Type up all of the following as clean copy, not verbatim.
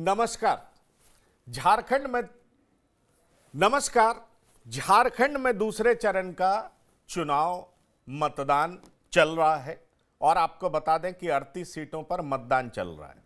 नमस्कार। झारखंड में दूसरे चरण का चुनाव मतदान चल रहा है और आपको बता दें कि 38 सीटों पर मतदान चल रहा है।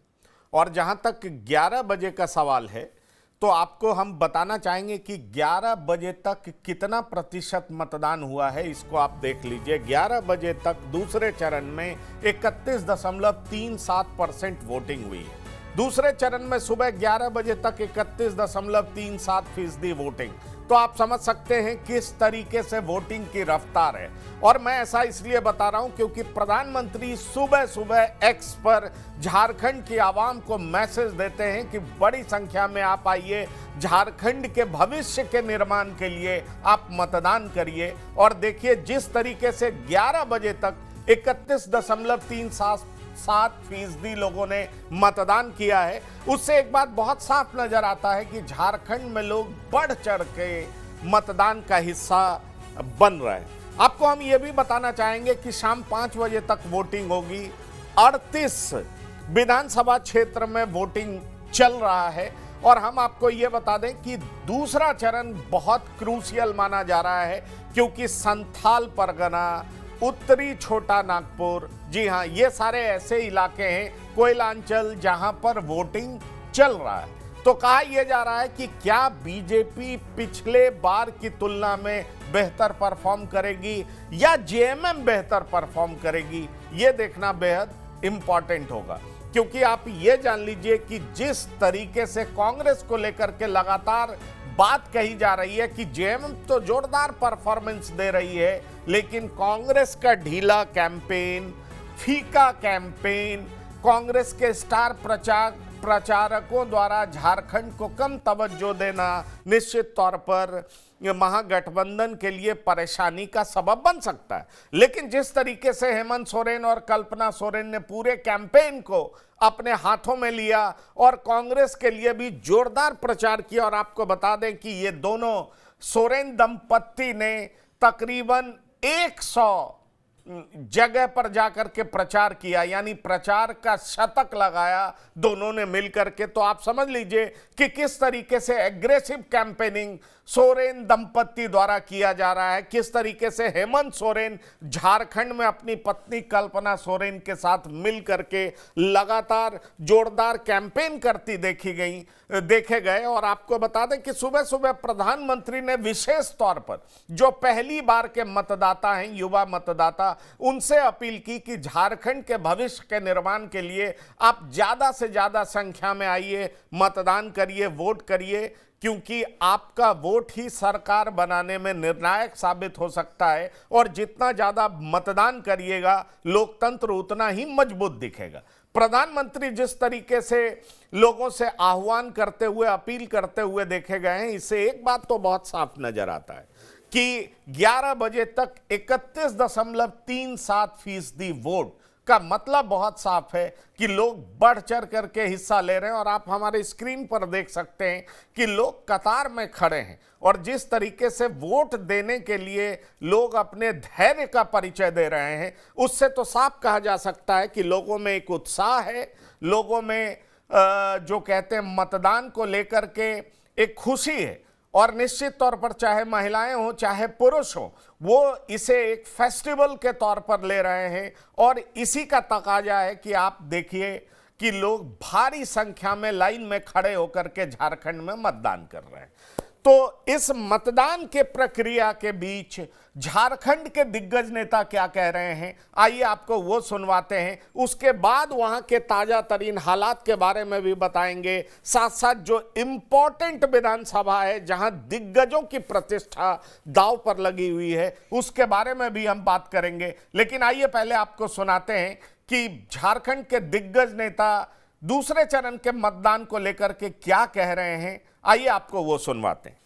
और जहां तक 11 बजे का सवाल है तो आपको हम बताना चाहेंगे कि 11 बजे तक कितना प्रतिशत मतदान हुआ है, इसको आप देख लीजिए। 11 बजे तक दूसरे चरण में 31.37% वोटिंग हुई है। दूसरे चरण में सुबह 11 बजे तक 31.37% वोटिंग। तो आप समझ सकते हैं किस तरीके से वोटिंग की रफ्तार है। और मैं ऐसा इसलिए बता रहा हूं क्योंकि प्रधानमंत्री सुबह सुबह एक्स पर झारखंड की आवाम को मैसेज देते हैं कि बड़ी संख्या में आप आइए, झारखंड के भविष्य के निर्माण के लिए आप मतदान करिए। और देखिए जिस तरीके से 11 बजे तक 31.37% लोगों ने मतदान किया है, उससे एक बात बहुत साफ नजर आता है कि झारखंड में लोग बढ़ चढ़ के मतदान का हिस्सा बन रहे हैं। आपको हम यह भी बताना चाहेंगे कि शाम 5 बजे तक वोटिंग होगी। 38 विधानसभा क्षेत्र में वोटिंग चल रहा है और हम आपको यह बता दें कि दूसरा चरण बहुत क्रूशियल माना जा रहा है क्योंकि संथाल परगना, उत्तरी छोटा नागपुर, जी हां, ये सारे ऐसे इलाके हैं, कोयलांचल, जहां पर वोटिंग चल रहा है। तो कहा यह जा रहा है कि क्या बीजेपी पिछले बार की तुलना में बेहतर परफॉर्म करेगी या जेएमएम बेहतर परफॉर्म करेगी, यह देखना बेहद इंपॉर्टेंट होगा। क्योंकि आप यह जान लीजिए कि जिस तरीके से कांग्रेस को लेकर के लगातार बात कही जा रही है कि जेएमएम तो जोरदार परफॉर्मेंस दे रही है, लेकिन कांग्रेस का ढीला कैंपेन, फीका कैंपेन, कांग्रेस के स्टार प्रचारकों द्वारा झारखंड को कम तवज्जो देना निश्चित तौर पर महागठबंधन के लिए परेशानी का सबब बन सकता है। लेकिन जिस तरीके से हेमंत सोरेन और कल्पना सोरेन ने पूरे कैंपेन को अपने हाथों में लिया और कांग्रेस के लिए भी जोरदार प्रचार किया, और आपको बता दें कि ये दोनों सोरेन दंपत्ति ने तकरीबन 100 जगह पर जाकर के प्रचार किया, यानी प्रचार का शतक लगाया दोनों ने मिलकर के। तो आप समझ लीजिए कि किस तरीके से एग्रेसिव कैंपेनिंग सोरेन दंपत्ति द्वारा किया जा रहा है, किस तरीके से हेमंत सोरेन झारखंड में अपनी पत्नी कल्पना सोरेन के साथ मिलकर के लगातार जोरदार कैंपेन करती देखे गए। और आपको बता दें कि सुबह सुबह प्रधानमंत्री ने विशेष तौर पर जो पहली बार के मतदाता हैं, युवा मतदाता, उनसे अपील की कि झारखंड के भविष्य के निर्माण के लिए आप ज्यादा से ज्यादा संख्या में आइए, मतदान करिए, वोट करिए, क्योंकि आपका वोट ही सरकार बनाने में निर्णायक साबित हो सकता है। और जितना ज्यादा मतदान करिएगा, लोकतंत्र उतना ही मजबूत दिखेगा। प्रधानमंत्री जिस तरीके से लोगों से आह्वान करते हुए, अपील करते हुए देखे गए हैं, इससे एक बात तो बहुत साफ नजर आता है कि 11 बजे तक 31.37% वोट का मतलब बहुत साफ है कि लोग बढ़ चढ़ करके हिस्सा ले रहे हैं। और आप हमारे स्क्रीन पर देख सकते हैं कि लोग कतार में खड़े हैं और जिस तरीके से वोट देने के लिए लोग अपने धैर्य का परिचय दे रहे हैं, उससे तो साफ कहा जा सकता है कि लोगों में एक उत्साह है, लोगों में जो कहते हैं मतदान को लेकर के एक खुशी है। और निश्चित तौर पर चाहे महिलाएं हो चाहे पुरुष हो, वो इसे एक फेस्टिवल के तौर पर ले रहे हैं। और इसी का तकाजा है कि आप देखिए कि लोग भारी संख्या में लाइन में खड़े होकर के झारखंड में मतदान कर रहे हैं। तो इस मतदान के प्रक्रिया के बीच झारखंड के दिग्गज नेता क्या कह रहे हैं, आइए आपको वो सुनवाते हैं। उसके बाद वहां के ताजा तरीन हालात के बारे में भी बताएंगे। साथ साथ जो इंपॉर्टेंट विधानसभा है जहां दिग्गजों की प्रतिष्ठा दांव पर लगी हुई है, उसके बारे में भी हम बात करेंगे। लेकिन आइए पहले आपको सुनाते हैं कि झारखंड के दिग्गज नेता दूसरे चरण के मतदान को लेकर के क्या कह रहे हैं। आइए आपको वो सुनवाते हैं।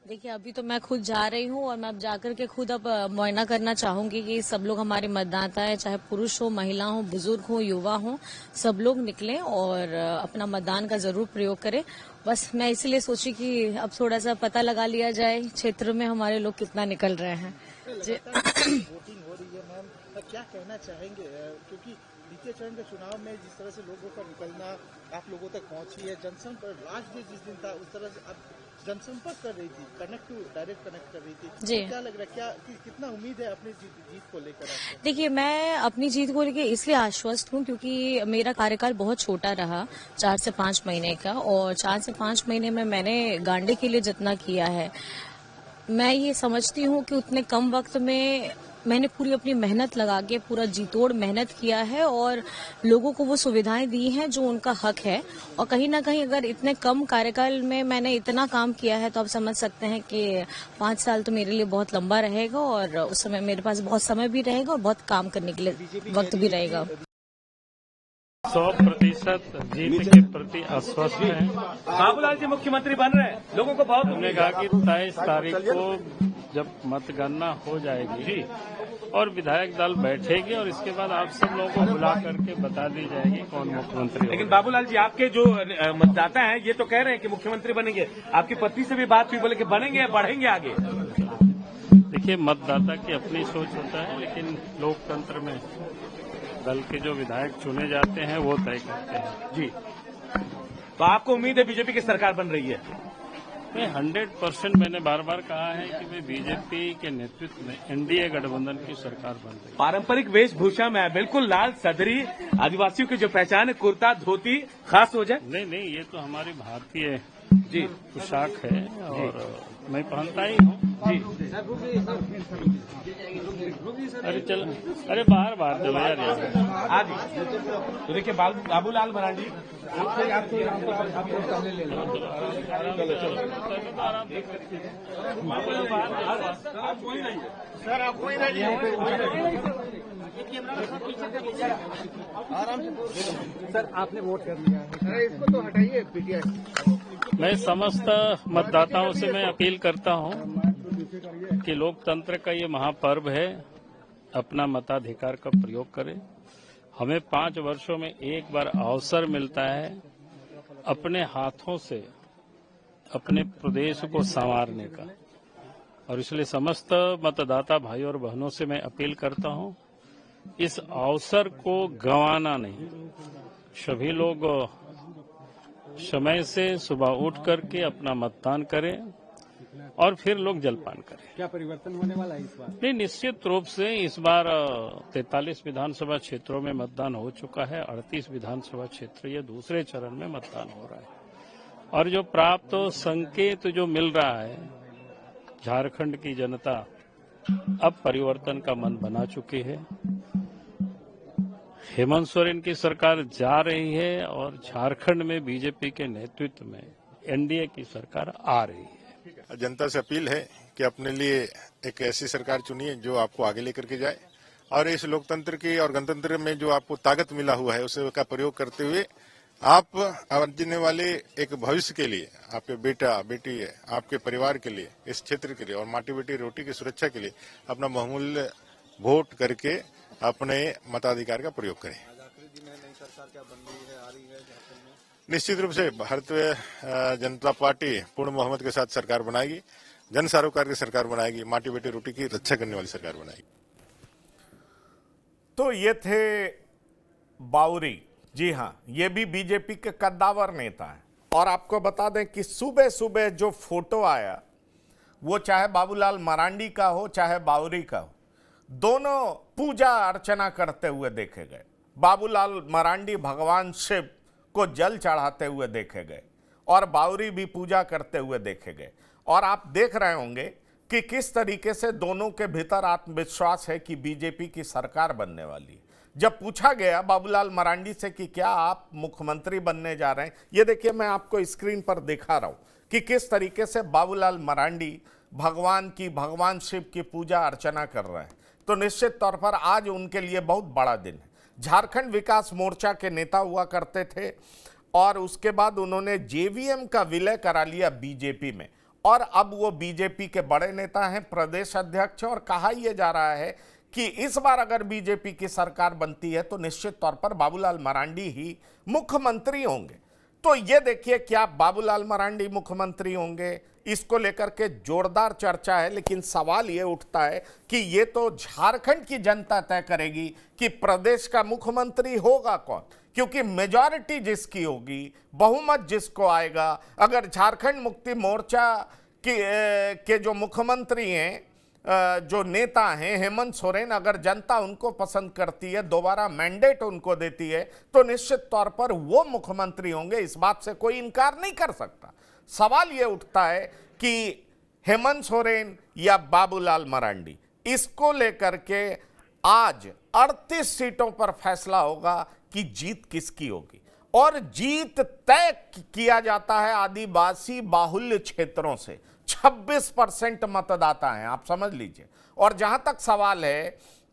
देखिए, अभी तो मैं खुद जा रही हूँ और मैं अब जाकर के खुद अब मुआयना करना चाहूंगी कि सब लोग हमारे मतदाता है, चाहे पुरुष हो, महिला हो, बुजुर्ग हो, युवा हो, सब लोग निकलें और अपना मतदान का जरूर प्रयोग करें। बस मैं इसलिए सोची कि अब थोड़ा सा पता लगा लिया जाए क्षेत्र में हमारे लोग कितना निकल रहे हैं। वोटिंग हो रही है मैम, क्या कहना चाहेंगे, क्योंकि तृतीय चरण के चुनाव में जिस तरह से लोगों का निकलना आप लोगों तक पहुंची है, जनसंपर्क लास्ट डे जिस दिन था उस तरह से अब जनसंपर्क कर रही थी, डायरेक्ट कनेक्ट कर रही थी, जी। तो क्या लग रहा है, कितना उम्मीद है अपनी जीत को लेकर आपको? देखिए, मैं अपनी जीत को लेकर इसलिए आश्वस्त हूँ क्योंकि मेरा कार्यकाल बहुत छोटा रहा, 4 से 5 महीने का, और 4 से 5 महीने में मैंने गांडे के लिए जितना किया है, मैं ये समझती हूँ कि उतने कम वक्त में मैंने पूरी अपनी मेहनत लगा के पूरा जी तोड़ मेहनत किया है और लोगों को वो सुविधाएं दी हैं जो उनका हक है। और कहीं ना कहीं अगर इतने कम कार्यकाल में मैंने इतना काम किया है तो आप समझ सकते हैं कि 5 साल तो मेरे लिए बहुत लंबा रहेगा और उस समय मेरे पास बहुत समय भी रहेगा और बहुत काम करने के लिए वक्त भी रहेगा। 100% जीत के प्रति आश्वस्त हैं। बाबूलाल जी मुख्यमंत्री बन रहे हैं, लोगों को बहुत हमने कहा कि 23 तारीख को जब मतगणना हो जाएगी और विधायक दल बैठेगी और इसके बाद आप सब लोगों को बुला करके बता दी जाएगी कौन मुख्यमंत्री। लेकिन बाबूलाल जी आपके जो मतदाता हैं ये तो कह रहे हैं कि मुख्यमंत्री बनेंगे, आपकी पत्नी से भी बात हुई, बोले कि बनेंगे या बढ़ेंगे आगे? देखिए, मतदाता की अपनी सोच होता है, लेकिन लोकतंत्र में दल के जो विधायक चुने जाते हैं वो तय करते हैं। जी, तो आपको उम्मीद है बीजेपी की सरकार बन रही है? मैं 100% मैंने बार बार कहा है कि मैं बीजेपी के नेतृत्व में एनडीए गठबंधन की सरकार बन रही है। पारंपरिक वेशभूषा में बिल्कुल लाल सदरी, आदिवासियों की जो पहचान है, कुर्ता धोती खास हो जाए। नहीं, ये तो हमारी भारतीय जी पोशाक है और मैं पहनता ही हूँ। जी, अरे चल, अरे बाहर चलो यार। आज तो देखिए बाबूलाल मरांडी सर आप कोई सर आपने वोट कर लिया है, इसको तो हटाइए पीटीआई। मैं समस्त मतदाताओं से मैं अपील करता हूं कि लोकतंत्र का ये महापर्व है, अपना मताधिकार का प्रयोग करें। हमें 5 वर्षों में एक बार अवसर मिलता है अपने हाथों से अपने प्रदेश को संवारने का, और इसलिए समस्त मतदाता भाई और बहनों से मैं अपील करता हूं, इस अवसर को गंवाना नहीं। सभी लोग समय से सुबह उठ करके अपना मतदान करें और फिर लोग जलपान करें। क्या परिवर्तन होने वाला है इस बार? नहीं, निश्चित रूप से इस बार 43 विधानसभा क्षेत्रों में मतदान हो चुका है। 38 विधानसभा क्षेत्र ये दूसरे चरण में मतदान हो रहा है और जो प्राप्त संकेत जो मिल रहा है, झारखंड की जनता अब परिवर्तन का मन बना चुकी है। हेमंत सोरेन की सरकार जा रही है और झारखंड में बीजेपी के नेतृत्व में एनडीए की सरकार आ रही है। जनता से अपील है कि अपने लिए एक ऐसी सरकार चुनिए जो आपको आगे लेकर के जाए और इस लोकतंत्र की और गणतंत्र में जो आपको ताकत मिला हुआ है उसे का प्रयोग करते हुए आप आने वाले एक भविष्य के लिए, आपके बेटा बेटी, आपके परिवार के लिए, इस क्षेत्र के लिए और माटी बेटी रोटी की सुरक्षा के लिए अपना बहुमूल्य वोट करके अपने मताधिकार का प्रयोग करें। निश्चित रूप से भारतीय जनता पार्टी पूर्ण बहुमत के साथ सरकार बनाएगी, जन सरोकार की सरकार बनाएगी, माटी बेटी रोटी की रक्षा करने वाली सरकार बनाएगी। तो ये थे बाउरी। जी हां, ये भी बीजेपी के कद्दावर नेता हैं। और आपको बता दें कि सुबह सुबह जो फोटो आया वो चाहे बाबूलाल मरांडी का हो चाहे बाउरी का हो, दोनों पूजा अर्चना करते हुए देखे गए। बाबूलाल मरांडी भगवान शिव को जल चढ़ाते हुए देखे गए और बाउरी भी पूजा करते हुए देखे गए। और आप देख रहे होंगे कि किस तरीके से दोनों के भीतर आत्मविश्वास है कि बीजेपी की सरकार बनने वाली है। जब पूछा गया बाबूलाल मरांडी से कि क्या आप मुख्यमंत्री बनने जा रहे हैं, ये देखिए मैं आपको स्क्रीन पर दिखा रहा हूं कि किस तरीके से बाबूलाल मरांडी भगवान शिव की पूजा अर्चना कर रहे हैं। तो निश्चित तौर पर आज उनके लिए बहुत बड़ा दिन है। झारखंड विकास मोर्चा के नेता हुआ करते थे और उसके बाद उन्होंने जेवीएम का विलय करा लिया बीजेपी में और अब वो बीजेपी के बड़े नेता हैं, प्रदेश अध्यक्ष। और कहा यह जा रहा है कि इस बार अगर बीजेपी की सरकार बनती है तो निश्चित तौर पर बाबूलाल मरांडी ही मुख्यमंत्री होंगे, तो ये देखिए क्या बाबूलाल मरांडी मुख्यमंत्री होंगे, इसको लेकर के जोरदार चर्चा है। लेकिन सवाल ये उठता है कि ये तो झारखंड की जनता तय करेगी कि प्रदेश का मुख्यमंत्री होगा कौन, क्योंकि मेजॉरिटी जिसकी होगी, बहुमत जिसको आएगा, अगर झारखंड मुक्ति मोर्चा के जो मुख्यमंत्री हैं, जो नेता हैं हेमंत सोरेन, अगर जनता उनको पसंद करती है, दोबारा मैंडेट उनको देती है, तो निश्चित तौर पर वो मुख्यमंत्री होंगे, इस बात से कोई इनकार नहीं कर सकता। सवाल ये उठता है कि हेमंत सोरेन या बाबूलाल मरांडी, इसको लेकर के आज 38 सीटों पर फैसला होगा कि जीत किसकी होगी। और जीत तय किया जाता है आदिवासी बाहुल्य क्षेत्रों से। 26% मतदाता हैं, आप समझ लीजिए। और जहां तक सवाल है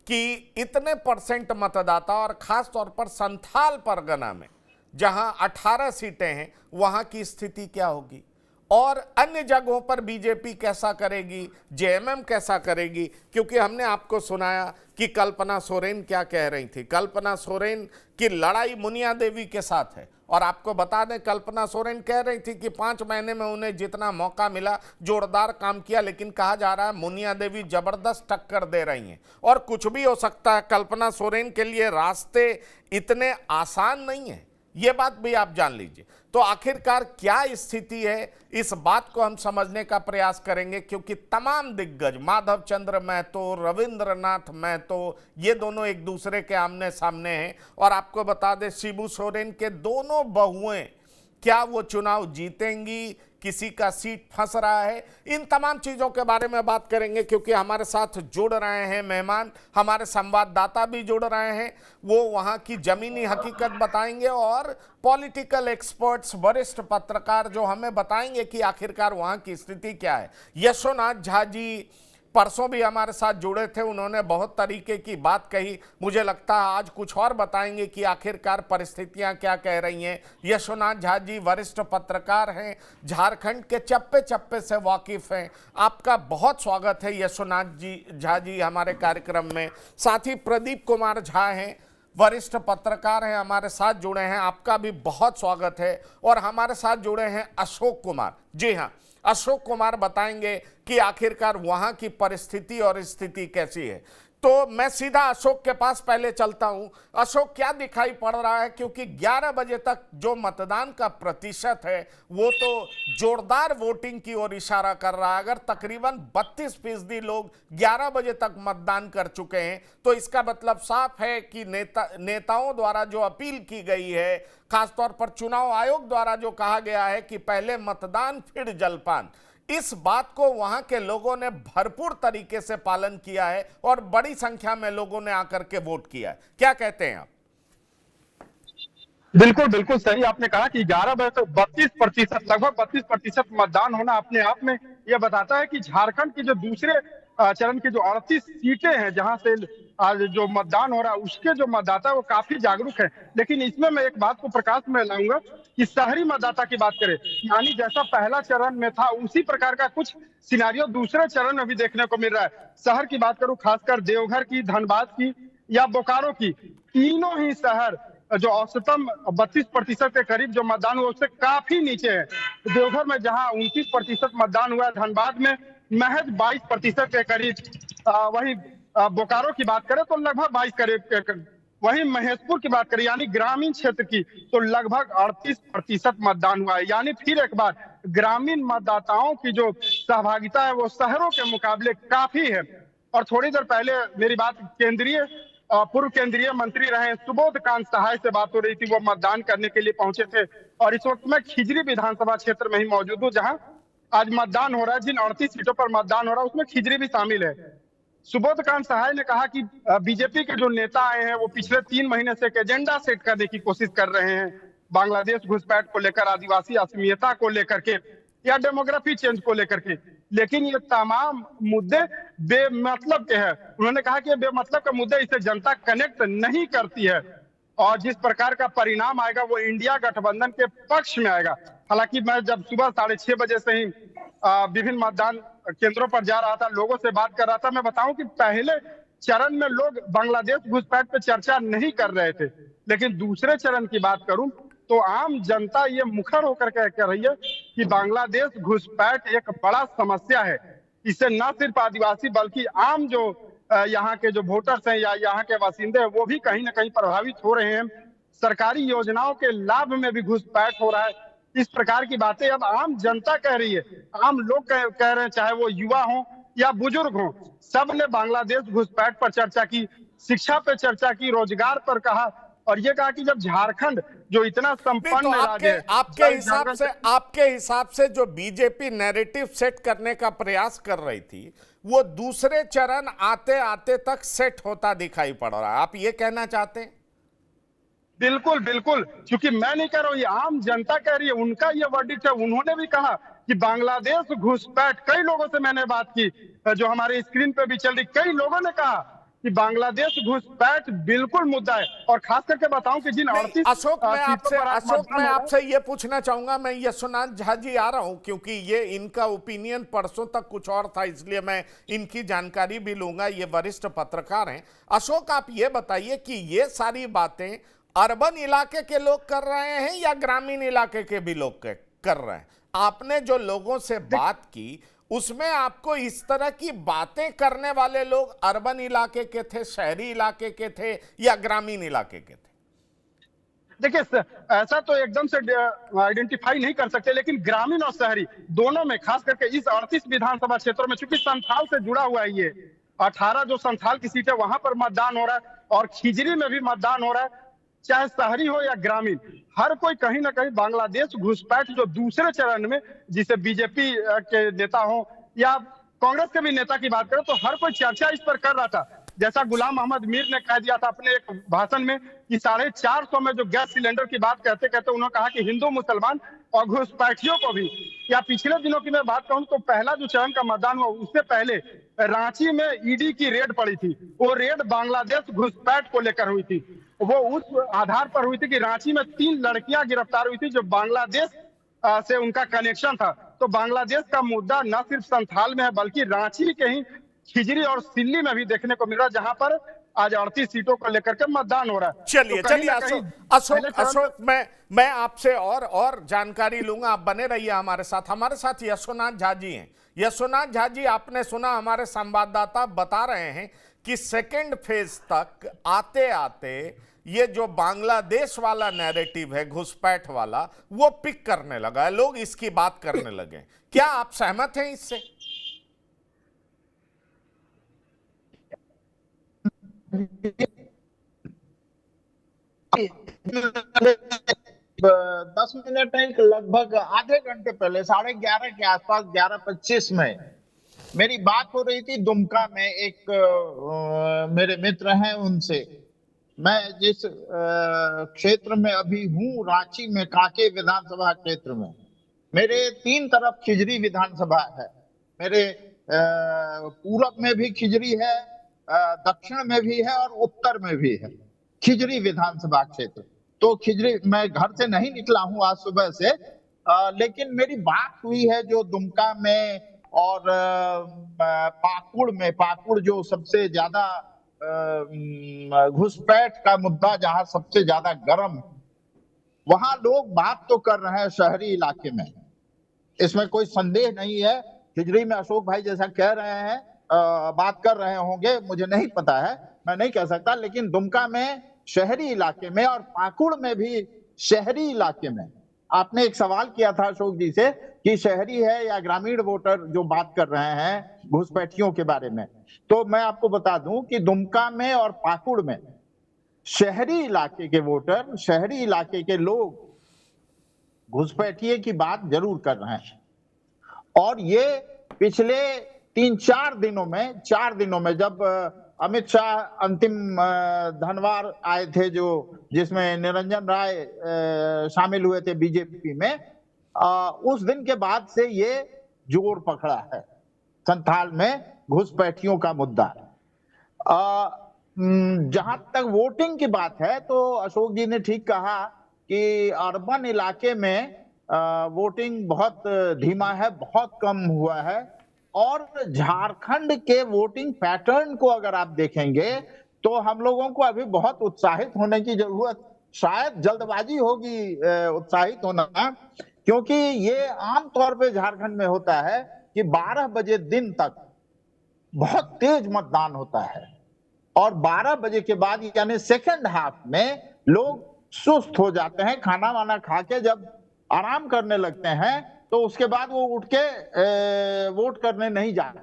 कि इतने परसेंट मतदाता, और खास तौर पर संथाल परगना में जहां 18 सीटें हैं, वहां की स्थिति क्या होगी, और अन्य जगहों पर बीजेपी कैसा करेगी, जेएमएम कैसा करेगी। क्योंकि हमने आपको सुनाया कि कल्पना सोरेन क्या कह रही थी। कल्पना सोरेन की लड़ाई मुनिया देवी के साथ है, और आपको बता दें कल्पना सोरेन कह रही थी कि 5 महीने में उन्हें जितना मौका मिला जोरदार काम किया, लेकिन कहा जा रहा है मुनिया देवी जबरदस्त टक्कर दे रही हैं और कुछ भी हो सकता है। कल्पना सोरेन के लिए रास्ते इतने आसान नहीं है, ये बात भी आप जान लीजिए। तो आखिरकार क्या स्थिति है, इस बात को हम समझने का प्रयास करेंगे, क्योंकि तमाम दिग्गज माधव चंद्र महतो, रविंद्रनाथ महतो, ये दोनों एक दूसरे के आमने सामने हैं। और आपको बता दें शिबू सोरेन के दोनों बहुएं, क्या वो चुनाव जीतेंगी, किसी का सीट फंस रहा है, इन तमाम चीज़ों के बारे में बात करेंगे। क्योंकि हमारे साथ जुड़ रहे हैं मेहमान, हमारे संवाददाता भी जुड़ रहे हैं, वो वहाँ की ज़मीनी हकीकत बताएंगे, और पॉलिटिकल एक्सपर्ट्स, वरिष्ठ पत्रकार जो हमें बताएंगे कि आखिरकार वहाँ की स्थिति क्या है। यशोनाथ झा जी परसों भी हमारे साथ जुड़े थे, उन्होंने बहुत तरीके की बात कही। मुझे लगता है आज कुछ और बताएंगे कि आखिरकार परिस्थितियां क्या कह रही हैं। यशोनाथ झा जी वरिष्ठ पत्रकार हैं, झारखंड के चप्पे चप्पे से वाकिफ हैं। आपका बहुत स्वागत है यशोनाथ झा जी हमारे कार्यक्रम में। साथ ही प्रदीप कुमार झा हैं, वरिष्ठ पत्रकार हैं, हमारे साथ जुड़े हैं, आपका भी बहुत स्वागत है। और हमारे साथ जुड़े हैं अशोक कुमार। जी हाँ, अशोक कुमार बताएंगे कि आखिरकार वहां की परिस्थिति और स्थिति कैसी है। तो मैं सीधा अशोक के पास पहले चलता हूं। अशोक, क्या दिखाई पड़ रहा है, क्योंकि 11 बजे तक जो मतदान का प्रतिशत है वो तो जोरदार वोटिंग की ओर इशारा कर रहा है। अगर तकरीबन 32% लोग 11 बजे तक मतदान कर चुके हैं, तो इसका मतलब साफ है कि नेताओं द्वारा जो अपील की गई है, खासतौर पर चुनाव आयोग द्वारा जो कहा गया है कि पहले मतदान फिर जलपान, इस बात को वहां के लोगों ने भरपूर तरीके से पालन किया है और बड़ी संख्या में लोगों ने आकर के वोट किया है। क्या कहते हैं आप? बिल्कुल बिल्कुल सही आपने कहा कि 11 बजे तक 32%, लगभग 32% मतदान होना अपने आप में यह बताता है कि झारखंड के जो दूसरे चरण की जो 38 सीटें हैं जहां से आज जो मतदान हो रहा है, उसके जो मतदाता है वो काफी जागरूक है। लेकिन इसमें मैं एक बात को प्रकाश में लाऊंगा कि शहरी मतदाता की बात करें, यानी जैसा पहला चरण में था उसी प्रकार का कुछ सिनारियो दूसरे चरण में भी देखने को मिल रहा है। शहर की बात करूं, खासकर देवघर की, धनबाद की या बोकारो की, तीनों ही शहर जो औसतम 32% के करीब जो मतदान हुआ उससे काफी नीचे है। देवघर में जहां 29% मतदान हुआ है, धनबाद में महज 22% के करीब, वहीं बोकारो की बात करें तो लगभग 22 करीब, वहीं महेशपुर की बात करें यानी ग्रामीण क्षेत्र की तो लगभग 38% मतदान हुआ है। यानी फिर एक बार ग्रामीण मतदाताओं की जो सहभागिता है वो शहरों के मुकाबले काफी है। और थोड़ी देर पहले मेरी बात पूर्व केंद्रीय मंत्री रहे सुबोध कांत सहाय से बात हो रही थी, वो मतदान करने के लिए पहुंचे थे। और इस वक्त मैं खिजरी विधानसभा क्षेत्र में ही मौजूद हूँ जहां आज मतदान हो रहा है। जिन 38 सीटों पर मतदान हो रहा है उसमें खिजरी भी शामिल है। सुबोध कांत सहाय ने कहा कि बीजेपी के जो नेता आए हैं वो पिछले 3 महीने से एक एजेंडा सेट करने की कोशिश कर रहे हैं, बांग्लादेश घुसपैठ को लेकर, आदिवासी अस्मियता को लेकर के या डेमोग्राफी चेंज को लेकर के। लेकिन ये तमाम मुद्दे बेमतलब के हैं। उन्होंने कहा कि बेमतलब के मुद्दे, इससे जनता कनेक्ट नहीं करती है और जिस प्रकार का परिणाम आएगा वो इंडिया गठबंधन के पक्ष में आएगा। हालांकि मैं जब सुबह 6:30 बजे से ही विभिन्न मतदान केंद्रों पर जा रहा था, लोगों से बात कर रहा था, मैं बताऊं कि पहले चरण में लोग बांग्लादेश घुसपैठ पे चर्चा नहीं कर रहे थे, लेकिन दूसरे चरण की बात करूं तो आम जनता ये मुखर होकर के कह रही है कि बांग्लादेश घुसपैठ एक बड़ा समस्या है। इससे न सिर्फ आदिवासी बल्कि आम जो यहाँ के जो वोटर्स हैं या यहाँ के बासिंदे हैं वो भी कहीं ना कहीं प्रभावित हो रहे हैं। सरकारी योजनाओं के लाभ में भी घुसपैठ हो रहा है। इस प्रकार की बातें अब आम जनता कह रही है, आम लोग कह रहे हैं, चाहे वो युवा हो या बुजुर्ग हो, सब ने बांग्लादेश घुसपैठ पर चर्चा की, शिक्षा पर चर्चा की, रोजगार पर कहा और ये कहा कि जब झारखंड जो इतना संपन्न तो राज्य है, आपके हिसाब से जो बीजेपी नैरेटिव सेट करने का प्रयास कर रही थी वो दूसरे चरण आते आते तक सेट होता दिखाई पड़ रहा है, आप ये कहना चाहते हैं? बिल्कुल बिल्कुल, क्योंकि मैं नहीं कह रहा हूं, ये आम जनता कह रही है, उनका ये वर्डिक्ट है। उन्होंने भी कहा कि बांग्लादेश घुसपैठ, कई लोगों से मैंने बात की जो हमारे स्क्रीन पे भी चल रही, कई लोगों ने कहा कि बांग्लादेश घुसपैठ बिल्कुल मुद्दा है। और खास करके बताऊं कि जिन 38 अशोक मैं आपसे ये पूछना चाहूंगा, मैं यशोनाथ झा जी आ रहा हूं क्योंकि ये इनका ओपिनियन परसों तक कुछ और था, इसलिए मैं इनकी जानकारी भी लूंगा, ये वरिष्ठ पत्रकार हैं। अशोक, आप ये बताइए कि ये सारी बातें अर्बन इलाके के लोग कर रहे हैं या ग्रामीण इलाके के भी लोग कर रहे हैं? आपने जो लोगों से बात की उसमें आपको इस तरह की बातें करने वाले लोग अर्बन इलाके के थे, शहरी इलाके के थे या ग्रामीण इलाके के थे? देखिए, ऐसा तो एकदम से आइडेंटिफाई नहीं कर सकते, लेकिन ग्रामीण और शहरी दोनों में, खास करके इस 38 विधानसभा क्षेत्रों में, चूंकि संथाल से जुड़ा हुआ है, ये 18 जो संथाल की सीट है वहां पर मतदान हो रहा है और खिजरी में भी मतदान हो रहा है। चाहे शहरी हो या ग्रामीण, हर कोई कहीं ना कहीं बांग्लादेश घुसपैठ जो दूसरे चरण में, जिसे बीजेपी के नेता हो या कांग्रेस के भी नेता की बात करें, तो हर कोई चर्चा इस पर कर रहा था। जैसा गुलाम मोहम्मद मीर ने कह दिया था अपने एक भाषण में कि 450 में जो गैस सिलेंडर की बात कहते कहते उन्होंने कहा कि हिंदू मुसलमान और घुसपैठियों को भी। या पिछले दिनों की मैं बात कहूं तो पहला जो चरण का मतदान हुआ उससे पहले रांची में ईडी की रेड पड़ी थी। वो रेड बांग्लादेश घुसपैठ को लेकर हुई थी। वो उस आधार पर हुई थी कि रांची में 3 लड़कियां गिरफ्तार हुई थी जो बांग्लादेश से उनका कनेक्शन था। तो बांग्लादेश का मुद्दा न सिर्फ संथाल में है बल्कि रांची के ही खिजरी और सिल्ली में भी देखने को मिल रहा है, जहां पर आज 38 सीटों को लेकर के मतदान हो रहा है। चलिए अशोक, मैं आपसे और जानकारी लूंगा, आप बने रहिए हमारे साथ यशोनाथ झा जी हैं। यशोनाथ झा जी, आपने सुना हमारे संवाददाता बता रहे हैं कि सेकेंड फेज तक आते आते ये जो बांग्लादेश वाला नैरेटिव है, घुसपैठ वाला, वो पिक करने लगा है, लोग इसकी बात करने लगे। क्या आप सहमत हैं इससे? 10 मिनट नहीं, लगभग आधे घंटे पहले 11:30 के आसपास 11:25 में मेरी बात हो रही थी दुमका में। एक मेरे मित्र हैं, उनसे मैं जिस क्षेत्र में अभी हूँ, रांची में कांके विधानसभा क्षेत्र में, मेरे 3 तरफ खिजरी विधानसभा है। मेरे पूरब में भी खिजरी है, दक्षिण में भी है और उत्तर में भी है खिजरी विधानसभा क्षेत्र। तो खिजरी मैं घर से नहीं निकला हूं आज सुबह से, लेकिन मेरी बात हुई है जो दुमका में और पाकुड़ जो सबसे ज्यादा घुसपैठ का मुद्दा जहां सबसे ज्यादा गर्म, वहां लोग बात तो कर रहे हैं शहरी इलाके में, इसमें कोई संदेह नहीं है। खिजरी में अशोक भाई जैसा कह रहे हैं बात कर रहे होंगे, मुझे नहीं पता है, मैं नहीं कह सकता, लेकिन दुमका में शहरी इलाके में और पाकुड़ में भी शहरी इलाके में, आपने एक सवाल किया था अशोक जी से कि शहरी है या ग्रामीण वोटर जो बात कर रहे हैं घुसपैठियों के बारे में, तो मैं आपको बता दूं कि दुमका में और पाकुड़ में शहरी इलाके के वोटर, शहरी इलाके के लोग घुसपैठिए की बात जरूर कर रहे हैं। और ये पिछले 3-4 दिनों में, 4 दिनों में जब अमित शाह अंतिम धनवार आए थे, जो जिसमें निरंजन राय शामिल हुए थे बीजेपी में, उस दिन के बाद से ये जोर पकड़ा है संथाल में घुसपैठियों का मुद्दा। जहां तक वोटिंग की बात है तो अशोक जी ने ठीक कहा कि अर्बन इलाके में वोटिंग बहुत धीमा है, बहुत कम हुआ है। और झारखंड के वोटिंग पैटर्न को अगर आप देखेंगे तो हम लोगों को अभी बहुत उत्साहित होने की जरूरत शायद जल्दबाजी होगी उत्साहित होना, क्योंकि ये आमतौर पे झारखंड में होता है कि 12 बजे दिन तक बहुत तेज मतदान होता है और 12 बजे के बाद यानी सेकंड हाफ में लोग सुस्त हो जाते हैं, खाना वाना खा के जब आराम करने लगते हैं तो उसके बाद वो उठ के वोट करने नहीं जाते।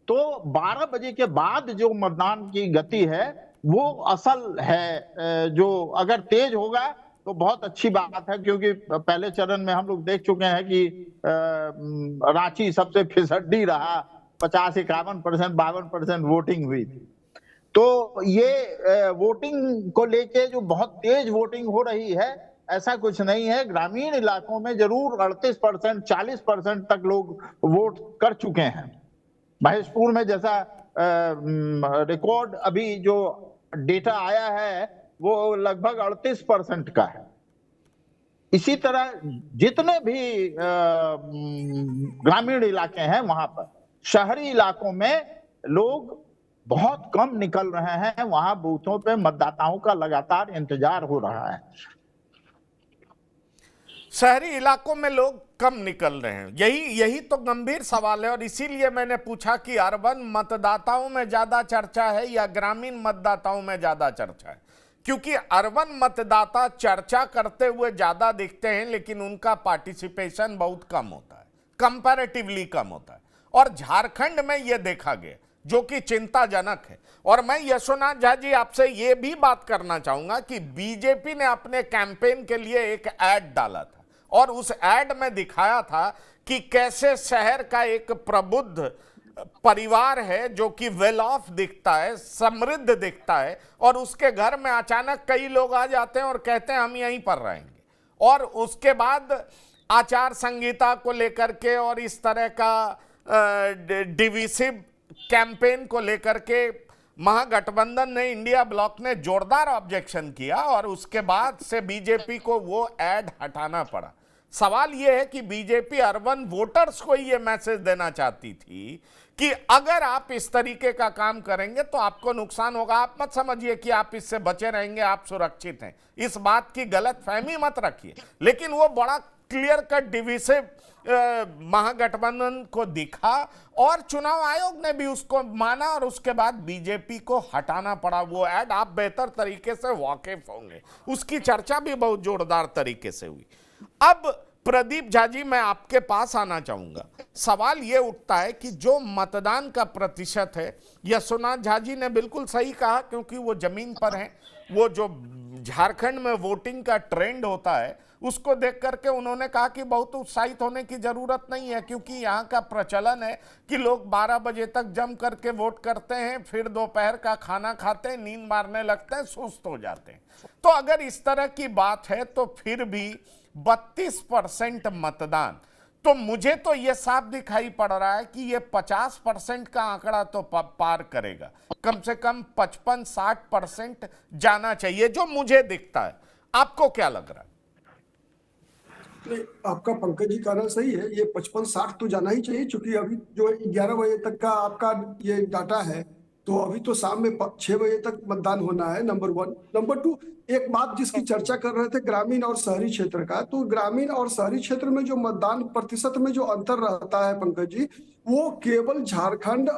तो 12 बजे के बाद जो मतदान की गति है वो असल है, जो अगर तेज होगा तो बहुत अच्छी बात है, क्योंकि पहले चरण में हम लोग देख चुके हैं कि रांची सबसे फिसड्डी रहा, 50-51%, 52% वोटिंग हुई थी। तो ये वोटिंग को लेके जो बहुत तेज वोटिंग हो रही है ऐसा कुछ नहीं है। ग्रामीण इलाकों में जरूर 38%, 40% तक लोग वोट कर चुके हैं। महेशपुर में जैसा रिकॉर्ड अभी जो डेटा आया है वो लगभग 38% का है। इसी तरह जितने भी ग्रामीण इलाके हैं वहां पर, शहरी इलाकों में लोग बहुत कम निकल रहे हैं, वहां बूथों पे मतदाताओं का लगातार इंतजार हो रहा है। शहरी इलाकों में लोग कम निकल रहे हैं, यही तो गंभीर सवाल है। और इसीलिए मैंने पूछा कि अर्बन मतदाताओं में ज्यादा चर्चा है या ग्रामीण मतदाताओं में ज्यादा चर्चा है, क्योंकि अर्बन मतदाता चर्चा करते हुए ज्यादा दिखते हैं लेकिन उनका पार्टिसिपेशन बहुत कम होता है, कंपैरेटिवली कम होता है। और झारखंड में यह देखा गया, जो कि चिंताजनक है। और मैं यशोनाथ झा जी आपसे यह भी बात करना चाहूंगा कि बीजेपी ने अपने कैंपेन के लिए एक ऐड डाला था और उस ऐड में दिखाया था कि कैसे शहर का एक प्रबुद्ध परिवार है जो कि वेल ऑफ दिखता है, समृद्ध दिखता है, और उसके घर में अचानक कई लोग आ जाते हैं और कहते हैं हम यहीं पर रहेंगे। और उसके बाद आचार संहिता को लेकर के और इस तरह का डिविसिव कैंपेन को लेकर के महागठबंधन ने, इंडिया ब्लॉक ने जोरदार ऑब्जेक्शन किया और उसके बाद से बीजेपी को वो ऐड हटाना पड़ा। सवाल ये है कि बीजेपी अर्बन वोटर्स को ये मैसेज देना चाहती थी कि अगर आप इस तरीके का काम करेंगे तो आपको नुकसान होगा। आप मत समझिए कि आप इससे बचे रहेंगे, आप सुरक्षित हैं, इस बात की गलत फहमी मत रखिए। लेकिन वो बड़ा क्लियर कट डिविसिव महागठबंधन को दिखा और चुनाव आयोग ने भी उसको माना और उसके बाद बीजेपी को हटाना पड़ा वो ऐड। आप बेहतर तरीके से वाकिफ होंगे, उसकी चर्चा भी बहुत जोरदार तरीके से हुई। अब प्रदीप झा जी, मैं आपके पास आना चाहूंगा। सवाल ये उठता है कि जो मतदान का प्रतिशत है, यशोनाथ झा जी ने बिल्कुल सही कहा, क्योंकि वो जमीन पर हैं। वो जो झारखंड में वोटिंग का ट्रेंड होता है उसको देख करके उन्होंने कहा कि बहुत उत्साहित होने की जरूरत नहीं है, क्योंकि यहाँ का प्रचलन है कि लोग 12 बजे तक जम करके वोट करते हैं, फिर दोपहर का खाना खाते हैं, नींद मारने लगते हैं, सुस्त हो जाते हैं। तो अगर इस तरह की बात है तो फिर भी 32% मतदान, तो मुझे तो यह साफ दिखाई पड़ रहा है कि यह 50% का आंकड़ा तो पार करेगा, कम से कम 55-60% जाना चाहिए, जो मुझे दिखता है। आपको क्या लग रहा है? नहीं, आपका पंकज जी कहना सही है, ये 55-60 तो जाना ही चाहिए, क्योंकि अभी जो 11 बजे तक का आपका ये डाटा है, तो अभी तो शाम में 6 बजे तक मतदान होना है, नंबर 1। नंबर 2, एक बात जिसकी चर्चा कर रहे थे ग्रामीण और शहरी क्षेत्र का, तो ग्रामीण और शहरी क्षेत्र में जो मतदान प्रतिशत में जो अंतर रहता है पंकज जी, वो केवल झारखंड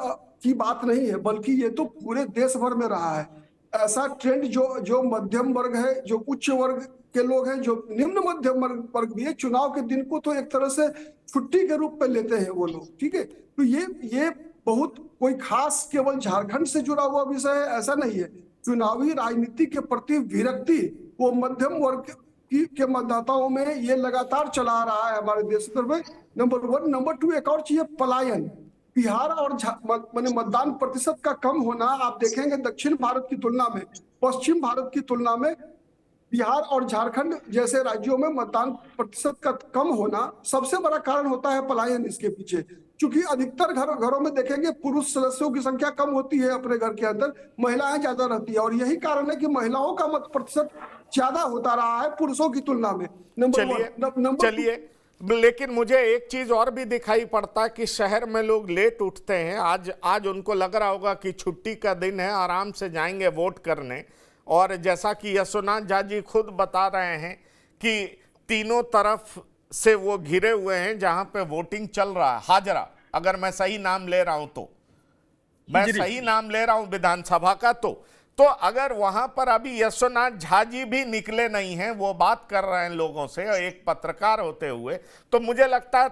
की बात नहीं है, बल्कि ये तो पूरे देश भर में रहा है। ऐसा ट्रेंड जो मध्यम वर्ग है, जो उच्च वर्ग के लोग हैं, जो निम्न मध्यम वर्ग भी है, चुनाव के दिन को तो एक तरह से छुट्टी के रूप में लेते हैं वो लोग, ठीक है। तो ये बहुत कोई खास केवल झारखंड से जुड़ा हुआ विषय है ऐसा नहीं है। चुनावी राजनीति के प्रति विरक्ति वो मध्यम वर्ग के मतदाताओं में ये लगातार चला रहा है हमारे देश में, नंबर 1। नंबर 2, एक और चीज है पलायन। बिहार और मतदान प्रतिशत का कम होना आप देखेंगे दक्षिण भारत की तुलना में, पश्चिम भारत की तुलना में बिहार और झारखंड जैसे राज्यों में मतदान प्रतिशत का कम होना सबसे बड़ा कारण होता है पलायन इसके पीछे। क्योंकि अधिकतर घरों में देखेंगे पुरुष सदस्यों की संख्या कम होती है अपने घर के अंदर, महिलाएं ज्यादा रहती है, और यही कारण है कि महिलाओं का मत प्रतिशत ज्यादा होता रहा है पुरुषों की तुलना में। चलिए, लेकिन मुझे एक चीज और भी दिखाई पड़ता है कि शहर में लोग लेट उठते हैं। आज उनको लग रहा होगा कि छुट्टी का दिन है, आराम से जाएंगे वोट करने। और जैसा कि यशोनाथ झा जी खुद बता रहे हैं कि तीनों तरफ से वो घिरे हुए हैं जहां पे वोटिंग चल रहा है। हाजरा, अगर मैं सही नाम ले रहा हूं तो, मैं सही नाम ले रहा हूं विधानसभा का, तो अगर वहां पर अभी यशोनाथ झा जी भी निकले नहीं हैं, वो बात कर रहे हैं लोगों से एक पत्रकार होते हुए, तो मुझे लगता है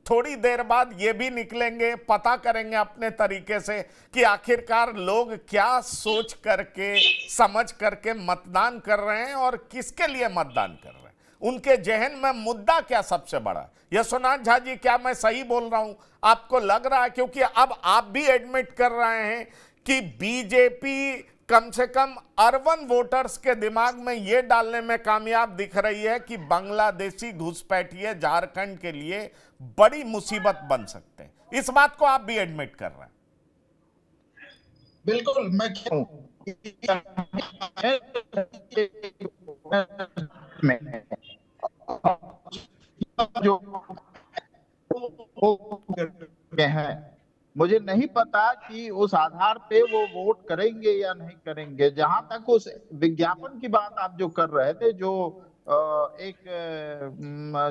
थोड़ी देर बाद ये भी निकलेंगे, पता करेंगे अपने तरीके से कि आखिरकार लोग क्या सोच करके समझ करके मतदान कर रहे हैं और किसके लिए मतदान कर रहे हैं, उनके जहन में मुद्दा क्या सबसे बड़ा। यशोनाथ झा जी, क्या मैं सही बोल रहा हूं? आपको लग रहा है, क्योंकि अब आप भी एडमिट कर रहे हैं कि बीजेपी कम से कम अर्बन वोटर्स के दिमाग में यह डालने में कामयाब दिख रही है कि बांग्लादेशी घुसपैठिए झारखंड के लिए बड़ी मुसीबत बन सकते हैं। इस बात को आप भी एडमिट कर रहे हैं। बिल्कुल, मैं क्यों जो हैं, मुझे नहीं पता कि उस आधार पे वो वोट करेंगे या नहीं करेंगे। जहां तक उस विज्ञापन की बात आप जो कर रहे थे, जो एक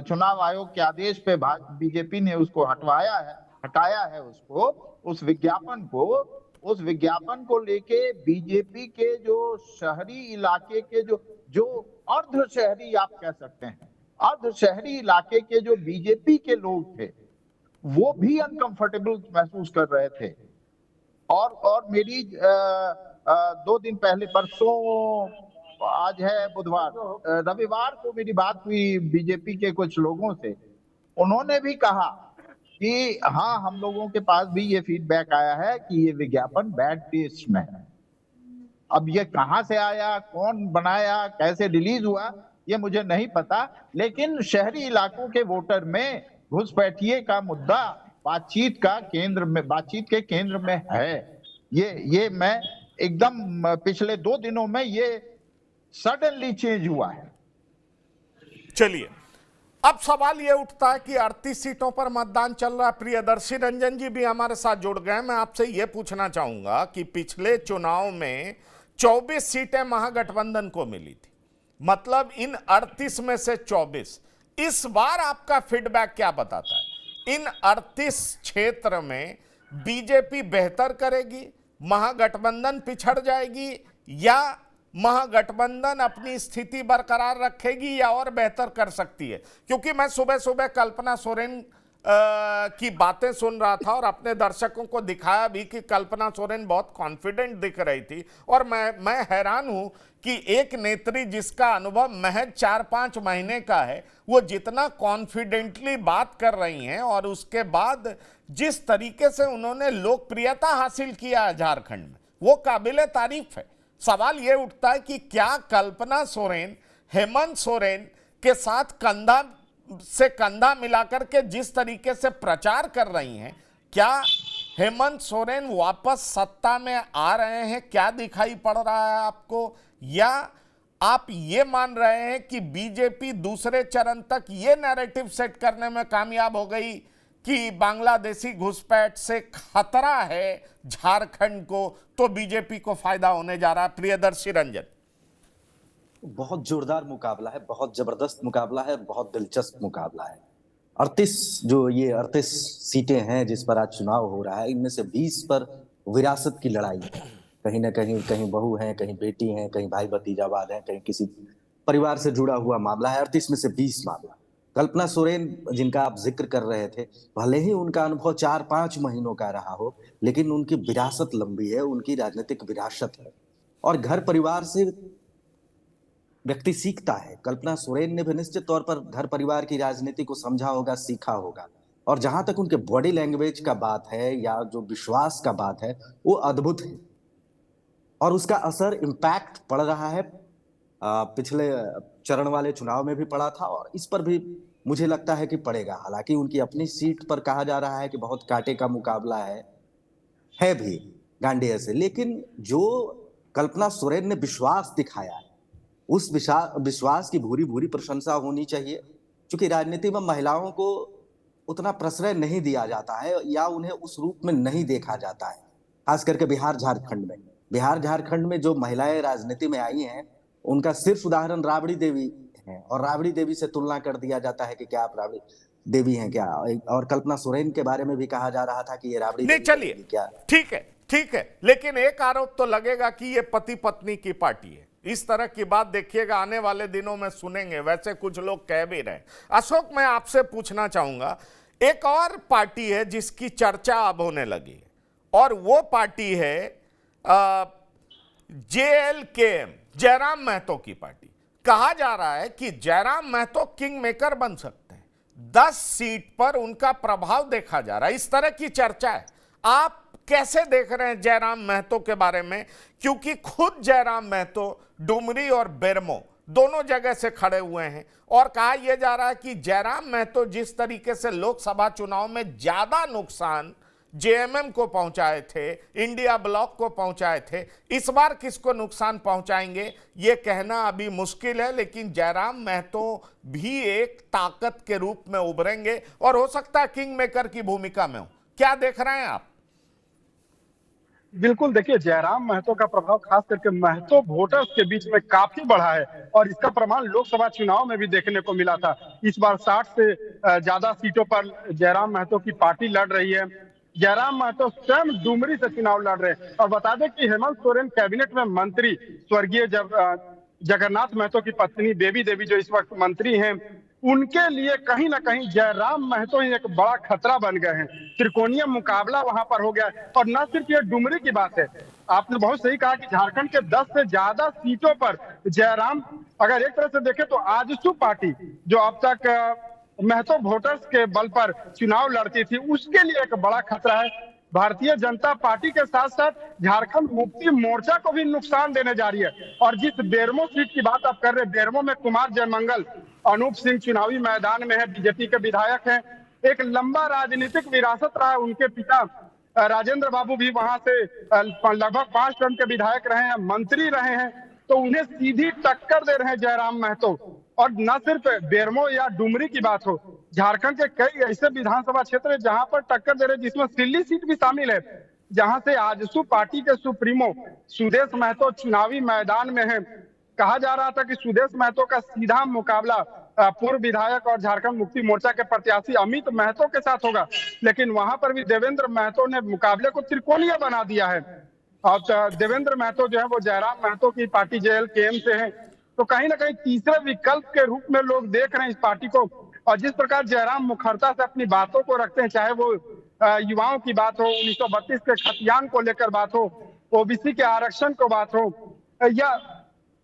चुनाव आयोग के आदेश पे बीजेपी ने उसको हटाया है उसको, उस विज्ञापन को लेके बीजेपी के जो शहरी इलाके के जो अर्ध शहरी आप कह सकते हैं, अर्ध शहरी इलाके के जो बीजेपी के लोग थे, वो भी अनकंफर्टेबल महसूस कर रहे थे। और मेरी 2 दिन पहले, परसों, आज है बुधवार, रविवार को मेरी बात हुई बीजेपी के कुछ लोगों से। उन्होंने भी कहा कि हाँ, हम लोगों के पास भी ये फीडबैक आया है कि ये विज्ञापन बैड टेस्ट में है। अब ये कहां से आया, कौन बनाया, कैसे रिलीज हुआ, ये मुझे नहीं पता, लेकिन शहरी इलाकों के वोटर में घुसपैठिए का मुद्दा बातचीत के केंद्र में है। ये मैं एकदम पिछले 2 दिनों में ये सडनली चेंज हुआ है। चलिए, अब सवाल ये उठता है कि 38 सीटों पर मतदान चल रहा है। प्रियदर्शी रंजन जी भी हमारे साथ जुड़ गए। मैं आपसे ये पूछना चाहूंगा कि पिछले चुनाव में 24 सीटें महागठबंधन को मिली थी, मतलब इन 38 में से 24। इस बार आपका फीडबैक क्या बताता है? इन 38 क्षेत्र में बीजेपी बेहतर करेगी, महागठबंधन पिछड़ जाएगी, या महागठबंधन अपनी स्थिति बरकरार रखेगी या और बेहतर कर सकती है? क्योंकि मैं सुबह सुबह कल्पना सोरेन की बातें सुन रहा था और अपने दर्शकों को दिखाया भी कि कल्पना सोरेन बहुत कॉन्फिडेंट दिख रही थी, और मैं हैरान हूं कि एक नेत्री जिसका अनुभव महज 4-5 महीने का है, वो जितना कॉन्फिडेंटली बात कर रही हैं, और उसके बाद जिस तरीके से उन्होंने लोकप्रियता हासिल किया है झारखंड में, वो काबिले तारीफ है। सवाल ये उठता है कि क्या कल्पना सोरेन हेमंत सोरेन के साथ कंधा से कंधा मिलाकर के जिस तरीके से प्रचार कर रही हैं, क्या हेमंत सोरेन वापस सत्ता में आ रहे हैं? क्या दिखाई पड़ रहा है आपको? या आप ये मान रहे हैं कि बीजेपी दूसरे चरण तक ये नैरेटिव सेट करने में कामयाब हो गई कि बांग्लादेशी घुसपैठ से खतरा है झारखंड को, तो बीजेपी को फायदा होने जा रहा है? प्रियदर्शी रंजन। बहुत जोरदार मुकाबला है, बहुत जबरदस्त मुकाबला है, बहुत दिलचस्प मुकाबला है। 38 सीटें हैं जिस पर आज चुनाव हो रहा है, इनमें से 20 पर विरासत की लड़ाई है। कहीं ना कहीं बहू हैं, कहीं बेटी हैं, कहीं भाई भतीजावाद है, कहीं किसी परिवार से जुड़ा हुआ मामला है। 38 में से 20 मामला। कल्पना सोरेन जिनका आप जिक्र कर रहे थे, भले ही उनका अनुभव 4-5 महीनों का रहा हो, लेकिन उनकी विरासत लंबी है, उनकी राजनीतिक विरासत है, और घर परिवार से व्यक्ति सीखता है। कल्पना सोरेन ने भी निश्चित तौर पर घर परिवार की राजनीति को समझा होगा, सीखा होगा, और जहां तक उनके बॉडी लैंग्वेज का बात है या जो विश्वास का बात है, वो अद्भुत है, और उसका असर इम्पैक्ट पड़ रहा है। पिछले चरण वाले चुनाव में भी पड़ा था, और इस पर भी मुझे लगता है कि पड़ेगा। हालांकि उनकी अपनी सीट पर कहा जा रहा है कि बहुत कांटे का मुकाबला है भी गांडेय से, लेकिन जो कल्पना सोरेन ने विश्वास दिखाया है, उस विश्वास की भूरी भूरी प्रशंसा होनी चाहिए, क्योंकि राजनीति में महिलाओं को उतना प्रश्रय नहीं दिया जाता है या उन्हें उस रूप में नहीं देखा जाता है, खास करके बिहार झारखंड में। बिहार झारखंड में जो महिलाएं राजनीति में आई हैं उनका सिर्फ उदाहरण राबड़ी देवी है, और राबड़ी देवी से तुलना कर दिया जाता है कि क्या आप राबड़ी देवी हैं क्या, और कल्पना सोरेन के बारे में भी कहा जा रहा था कि ये राबड़ी नहीं, देवी चलिए क्या। ठीक है, लेकिन एक आरोप तो लगेगा कि ये पति पत्नी की पार्टी है। इस तरह की बात देखिएगा आने वाले दिनों में सुनेंगे, वैसे कुछ लोग कह भी रहे। अशोक, मैं आपसे पूछना चाहूंगा, एक और पार्टी है जिसकी चर्चा अब होने लगी है, और वो पार्टी है JLKM, जयराम महतो की पार्टी। कहा जा रहा है कि जयराम महतो किंग मेकर बन सकते हैं, 10 सीट पर उनका प्रभाव देखा जा रहा है, इस तरह की चर्चा है। आप कैसे देख रहे हैं जयराम महतो के बारे में, क्योंकि खुद जयराम महतो डुमरी और बेरमो दोनों जगह से खड़े हुए हैं, और कहा यह जा रहा है कि जयराम महतो जिस तरीके से लोकसभा चुनाव में ज्यादा नुकसान JMM को पहुंचाए थे, इंडिया ब्लॉक को पहुंचाए थे, इस बार किसको नुकसान पहुंचाएंगे ये कहना अभी मुश्किल है, लेकिन जयराम महतो भी एक ताकत के रूप में उभरेंगे और हो सकता है किंग मेकर की भूमिका में हो। क्या देख रहे हैं आप? बिल्कुल, देखिए जयराम महतो का प्रभाव खास करके महतो वोटर्स के बीच में काफी बढ़ा है, और इसका प्रमाण लोकसभा चुनाव में भी देखने को मिला था। इस बार 60 से ज्यादा सीटों पर जयराम महतो की पार्टी लड़ रही है। जयराम महतो स्वयं डुमरी से चुनाव लड़ रहे हैं, और बता दें कि हेमंत सोरेन कैबिनेट में मंत्री स्वर्गीय जगन्नाथ महतो की पत्नी बेबी देवी जो इस वक्त मंत्री हैं, उनके लिए कहीं ना कहीं जयराम महतो ही एक बड़ा खतरा बन गए हैं। त्रिकोणीय मुकाबला वहां पर हो गया है, और न सिर्फ ये डुमरी की बात है, आपने बहुत सही कहा कि झारखंड के 10 से ज्यादा सीटों पर जयराम, अगर एक तरह से देखें तो आजसू पार्टी जो अब तक महतो वोटर्स के बल पर चुनाव लड़ती थी, उसके लिए एक बड़ा खतरा है। भारतीय जनता पार्टी के साथ साथ झारखंड मुक्ति मोर्चा को भी नुकसान देने जा रही है। और जिस बेरमो सीट की बात आप कर रहे हैं, बेरमो में कुमार जयमंगल, अनूप सिंह चुनावी मैदान में है, बीजेपी के विधायक हैं, एक लंबा राजनीतिक विरासत रहा है। उनके पिता राजेंद्र बाबू भी वहां से लगभग 5 टर्म के विधायक रहे हैं, मंत्री रहे हैं, तो उन्हें सीधी टक्कर दे रहे हैं जयराम महतो। और न सिर्फ बेरमो या डुमरी की बात हो, झारखंड के कई ऐसे विधानसभा क्षेत्र है जहां पर टक्कर दे रहे हैं, जिसमें सिल्ली सीट भी शामिल है, जहां से आजसू पार्टी के सुप्रीमो सुदेश महतो चुनावी मैदान में है। कहा जा रहा था कि सुदेश महतो का सीधा मुकाबला पूर्व विधायक और झारखंड मुक्ति मोर्चा के प्रत्याशी अमित महतो के साथ होगा, लेकिन वहां पर भी देवेंद्र महतो ने मुकाबले को त्रिकोणीय बना दिया है। और देवेंद्र महतो जो है वो जयराम महतो की पार्टी JLKM से है, तो कहीं ना कहीं तीसरे विकल्प के रूप में लोग देख रहे हैं इस पार्टी को। और जिस प्रकार जयराम मुखरता से अपनी बातों को रखते हैं, चाहे वो युवाओं की बात हो, 1932 के खतियान को लेकर बात हो, OBC के आरक्षण को बात हो, या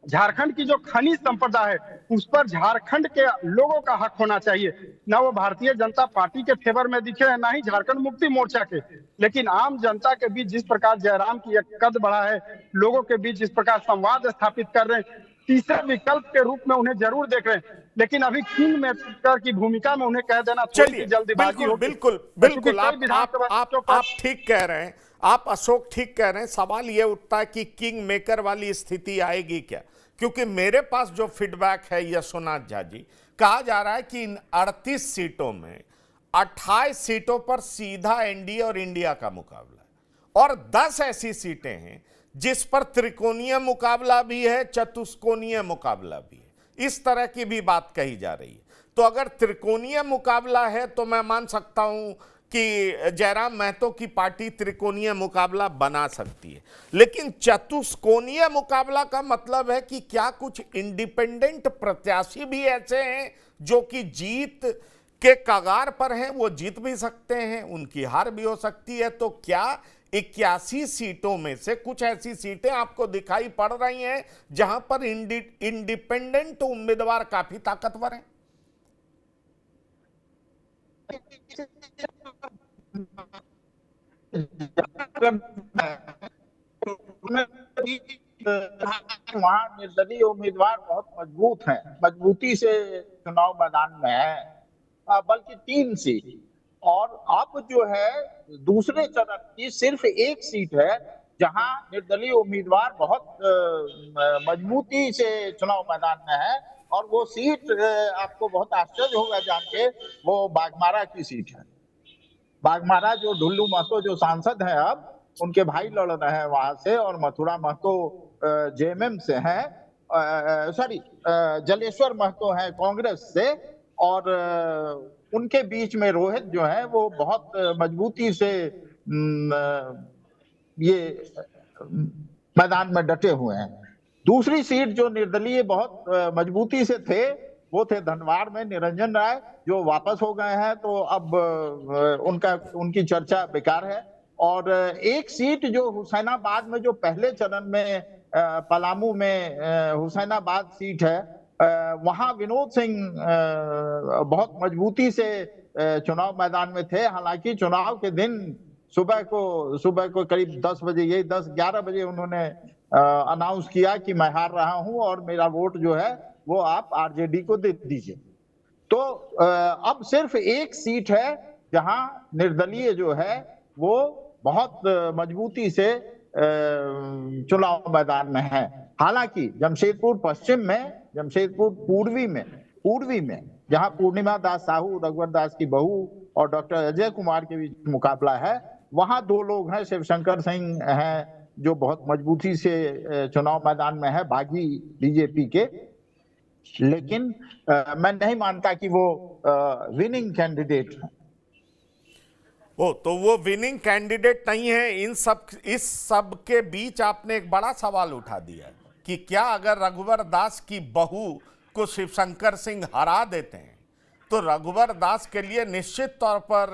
झारखंड की जो खनिज संपदा है उस पर झारखंड के लोगों का हक होना चाहिए। ना वो भारतीय जनता पार्टी के फेवर में दिखे हैं, ना ही झारखंड मुक्ति मोर्चा के, लेकिन आम जनता के बीच जिस प्रकार जयराम की एक कद बढ़ा है, लोगों के बीच जिस प्रकार संवाद स्थापित कर रहे हैं, तीसरे विकल्प के रूप में उन्हें जरूर देख रहे हैं। लेकिन अभी किंग मेकर की भूमिका में उन्हें कह देना थोड़ी सी जल्दीबाजी होगी। बिल्कुल आप ठीक कह रहे हैं, आप अशोक ठीक कह रहे हैं। सवाल ये उठता है कि किंग मेकर वाली स्थिति आएगी क्या, क्योंकि मेरे पास जो फीडबैक है यशोनाथ झा जी, कहा जा रहा है कि इन 38 सीटों में 28 सीटों पर सीधा NDA और इंडिया का मुकाबला है, और 10 ऐसी सीटें हैं जिस पर त्रिकोणीय मुकाबला भी है, चतुष्कोणीय मुकाबला भी है। इस तरह की भी बात कही जा रही है। तो अगर त्रिकोणीय मुकाबला है तो मैं मान सकता हूं कि जयराम महतो की पार्टी त्रिकोणीय मुकाबला बना सकती है, लेकिन चतुष्कोणीय मुकाबला का मतलब है कि क्या कुछ इंडिपेंडेंट प्रत्याशी भी ऐसे हैं जो कि जीत के कगार पर हैं, वो जीत भी सकते हैं, उनकी हार भी हो सकती है। तो क्या 81 सीटों में से कुछ ऐसी सीटें आपको दिखाई पड़ रही हैं जहां पर इंडिपेंडेंट उम्मीदवार काफी ताकतवर हैं? वहाँ निर्दलीय उम्मीदवार बहुत मजबूत हैं, मजबूती से चुनाव मैदान में है, बल्कि 3 सीट। और अब जो है दूसरे चरण की सिर्फ 1 सीट है जहां निर्दलीय उम्मीदवार बहुत मजबूती से चुनाव मैदान में है, और वो सीट आपको बहुत आश्चर्य होगा जान के, वो बाघमारा की सीट है। बाघमारा जो ढुल्लू महतो जो सांसद हैं अब, उनके भाई लड़ रहे हैं वहां से, और मथुरा महतो जेएमएम से हैं, सॉरी जलेश्वर महतो हैं कांग्रेस से, और उनके बीच में रोहित जो है वो बहुत मजबूती से ये मैदान में डटे हुए हैं। दूसरी सीट जो निर्दलीय बहुत मजबूती से थे वो थे धनवाड़ में निरंजन राय, जो वापस हो गए हैं, तो अब उनकी चर्चा बेकार है। और एक सीट जो हुसैनाबाद में, जो पहले चरण में पलामू में हुसैनाबाद सीट है, वहां विनोद सिंह बहुत मजबूती से चुनाव मैदान में थे। हालांकि चुनाव के दिन सुबह को करीब 10 बजे, यही 10-11 बजे उन्होंने अनाउंस किया कि मैं हार रहा हूं और मेरा वोट जो है वो आप आरजेडी को दे दीजिए। तो अब सिर्फ एक सीट है जहां निर्दलीय जो है वो बहुत मजबूती से चुनाव मैदान में है। हालांकि जमशेदपुर पश्चिम में, जमशेदपुर पूर्वी में जहां पूर्णिमा दास साहू, रघुवर दास की बहू और डॉक्टर अजय कुमार के बीच मुकाबला है, वहां दो लोग हैं, शिवशंकर सिंह हैं जो बहुत मजबूती से चुनाव मैदान में है, बागी बीजेपी के, लेकिन मैं नहीं मानता कि वो विनिंग कैंडिडेट है। तो वो विनिंग कैंडिडेट नहीं है। इस सब के बीच आपने एक बड़ा सवाल उठा दिया कि क्या अगर रघुवर दास की बहू को शिवशंकर सिंह हरा देते हैं तो रघुवर दास के लिए निश्चित तौर पर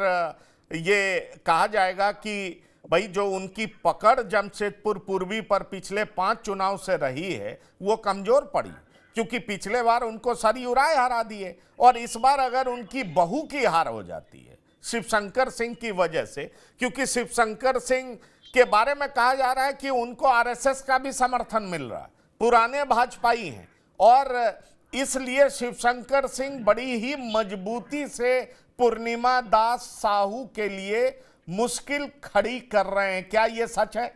ये कहा जाएगा कि भाई जो उनकी पकड़ जमशेदपुर पूर्वी पर पिछले 5 चुनाव से रही है वो कमजोर पड़ी, क्योंकि पिछले बार उनको सरयू राय हरा दिए, और इस बार अगर उनकी बहू की हार हो जाती है शिवशंकर सिंह की वजह से, क्योंकि शिवशंकर सिंह के बारे में कहा जा रहा है कि उनको आरएसएस का भी समर्थन मिल रहा है, पुराने भाजपाई हैं, और इसलिए शिवशंकर सिंह बड़ी ही मजबूती से पूर्णिमा दास साहू के लिए मुश्किल खड़ी कर रहे हैं। क्या ये सच है?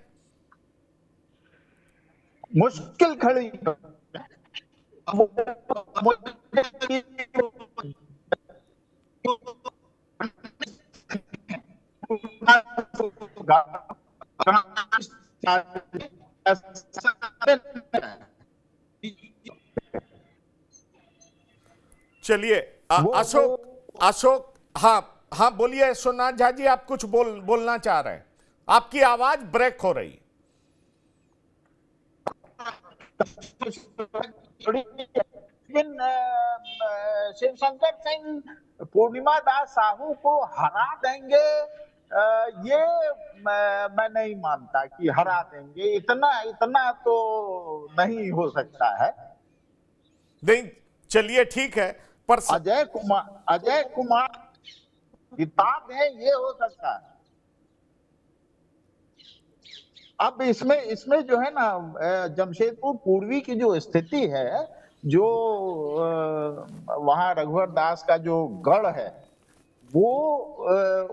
मुश्किल खड़ी चलिए अशोक हाँ बोलिए सोमनाथ झा जी, आप कुछ बोलना चाह रहे हैं, आपकी आवाज ब्रेक हो रही। शिवशंकर सिंह पूर्णिमा दास साहू को हरा देंगे, ये मैं नहीं मानता कि हरा देंगे, इतना तो नहीं हो सकता है। नहीं चलिए ठीक है, पर अजय कुमार किताब है, ये हो सकता है। अब इसमें जो है ना, जमशेदपुर पूर्वी की जो स्थिति है, जो वहां रघुवर दास का जो गढ़ है, वो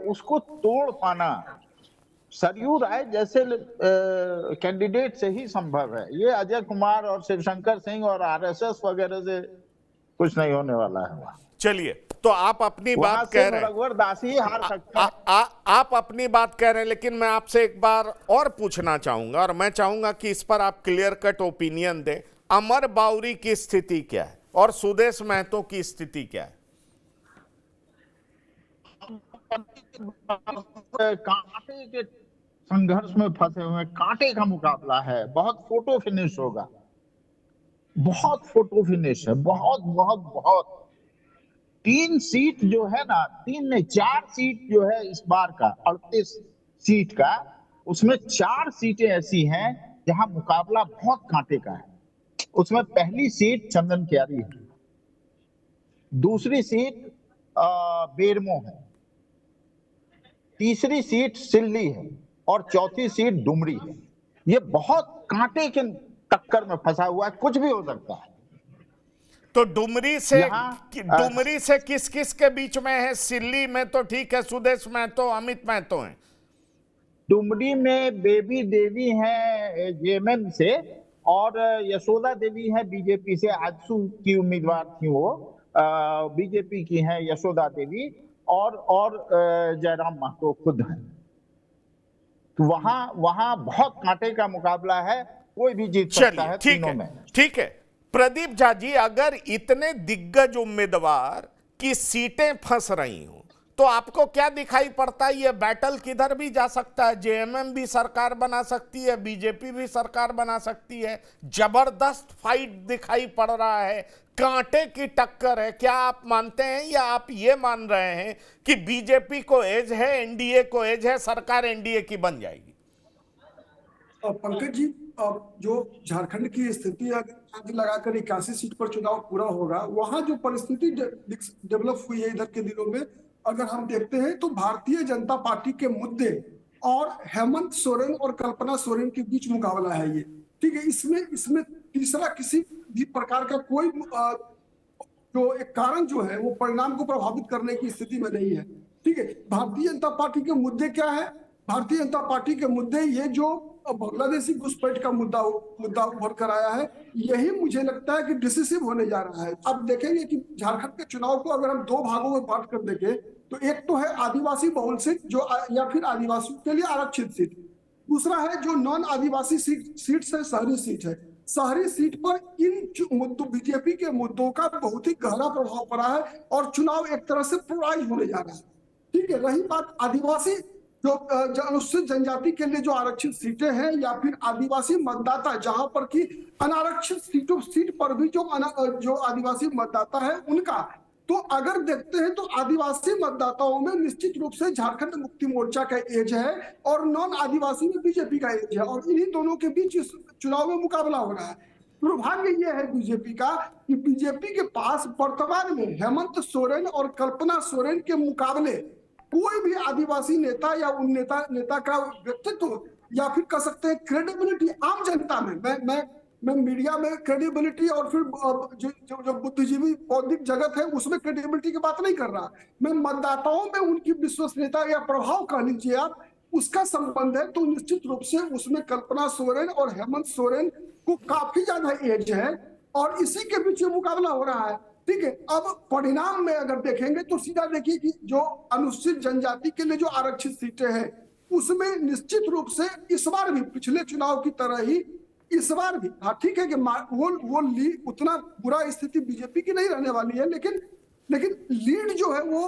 उसको तोड़ पाना सरयू राय जैसे कैंडिडेट से ही संभव है। ये अजय कुमार और शिवशंकर सिंह और आरएसएस वगैरह से कुछ नहीं होने वाला है। चलिए, तो आप अपनी बात कह रहे हैं, रघुवर दास ही हार सकते हैं। आप अपनी बात कह रहे हैं, लेकिन मैं आपसे एक बार और पूछना चाहूंगा, और मैं चाहूंगा कि इस पर आप क्लियर कट ओपिनियन दें। अमर बाउरी की स्थिति क्या है और सुदेश महतो की स्थिति क्या है? कांटे के संघर्ष में फंसे हुए, कांटे का मुकाबला है, बहुत फोटो फिनिश होगा, बहुत फोटो फिनिश है, बहुत बहुत बहुत। 3 सीट जो है ना, 3 नहीं 4 सीट जो है इस बार का 38 सीट का, उसमें 4 सीटें ऐसी हैं जहां मुकाबला बहुत कांटे का है। उसमें पहली सीट चंदन क्यारी है, दूसरी सीट बेरमो है, तीसरी सीट सिल्ली है और चौथी सीट डुमरी है। ये बहुत कांटे के टक्कर में फंसा हुआ है, कुछ भी हो सकता है। तो डुमरी से किस किस के बीच में है? सिल्ली में तो ठीक है, सुदेश महतो, अमित महतो हैं। डुमरी में बेबी देवी हैं जेएमएम से, और यशोदा देवी है बीजेपी से, आजसू की उम्मीदवार थी वो, बीजेपी की हैं यशोदा देवी, और जयराम महतो खुद हैं। तो वहां वहां बहुत कांटे का मुकाबला है, कोई भी जीत सकता है ठीक तीनों है, में। ठीक है। प्रदीप झा जी, अगर इतने दिग्गज उम्मीदवार की सीटें फंस रही हूं तो आपको क्या दिखाई पड़ता है? ये बैटल किधर भी जा सकता है। जेएमएम भी सरकार बना सकती है, बीजेपी भी सरकार बना सकती है। जबरदस्त फाइट दिखाई पड़ रहा है, कांटे की टक्कर है। क्या आप मानते हैं या आप ये मान रहे हैं कि बीजेपी को एज है, एनडीए को एज है, सरकार एनडीए की बन जाएगी? पंकज जी, जो झारखंड की स्थिति अगर लगाकर 81 सीट पर चुनाव पूरा होगा, वहां जो परिस्थिति डेवलप हुई है इधर के दिनों में, अगर हम देखते हैं तो भारतीय जनता पार्टी के मुद्दे और हेमंत सोरेन और कल्पना सोरेन के बीच मुकाबला है ये। ठीक है, इसमें तीसरा किसी भी प्रकार का कोई जो एक कारण जो है वो परिणाम को प्रभावित करने की स्थिति में नहीं है। ठीक है, भारतीय जनता पार्टी के मुद्दे क्या है? भारतीय जनता पार्टी के मुद्दे ये जो बांग्लादेशी घुसपैठ का मुद्दा उभर कर आया है, यही मुझे लगता है कि डिसिसिव होने जा रहा है। अब देखेंगे कि झारखंड के चुनाव को अगर हम दो भागों में बांट कर देखें तो एक तो है आदिवासी बहुल सीट जो या फिर आदिवासियों के लिए आरक्षित सीट, दूसरा है जो नॉन आदिवासी सीट है, शहरी सीट है। शहरी सीट पर इन मुद्दों, बीजेपी के मुद्दों का बहुत ही गहरा प्रभाव पड़ा है और चुनाव एक तरह से पोलराइज होने जा रहा है। ठीक है, रही बात आदिवासी जो अनुसूचित जनजाति के लिए जो आरक्षित सीटें हैं या फिर आदिवासी मतदाता, जहां पर कि अनारक्षित सीट पर भी जो आदिवासी मतदाता है उनका, तो अगर देखते हैं तो आदिवासी मतदाताओं में निश्चित रूप से झारखंड मुक्ति मोर्चा का एज है और नॉन आदिवासी में बीजेपी का एज है और इन्हीं दोनों के बीच इस चुनाव में मुकाबला हो रहा है। दुर्भाग्य यह है बीजेपी का कि बीजेपी के पास वर्तमान में हेमंत सोरेन और कल्पना सोरेन के मुकाबले कोई भी आदिवासी नेता या उन नेता का व्यक्तित्व या फिर कह सकते हैं क्रेडिबिलिटी आम जनता में, मैं मीडिया में क्रेडिबिलिटी और फिर जो बुद्धिजीवी बौद्धिक जगत है उसमें क्रेडिबिलिटी की बात नहीं कर रहा, मैं मतदाताओं में उनकी विश्वसनीयता या प्रभाव कह लीजिए आप, उसका संबंध है। तो निश्चित रूप से उसमें कल्पना सोरेन और हेमंत सोरेन को काफी ज्यादा एज है और इसी के बीच मुकाबला हो रहा है। ठीक है, अब परिणाम में अगर देखेंगे तो सीधा देखिए कि जो अनुसूचित जनजाति के लिए जो आरक्षित सीटें हैं उसमें निश्चित रूप से इस बार भी पिछले चुनाव की तरह ही इस बार भी, हाँ ठीक है कि वो लीड उतना बुरा स्थिति बीजेपी की नहीं रहने वाली है, लेकिन लीड जो है वो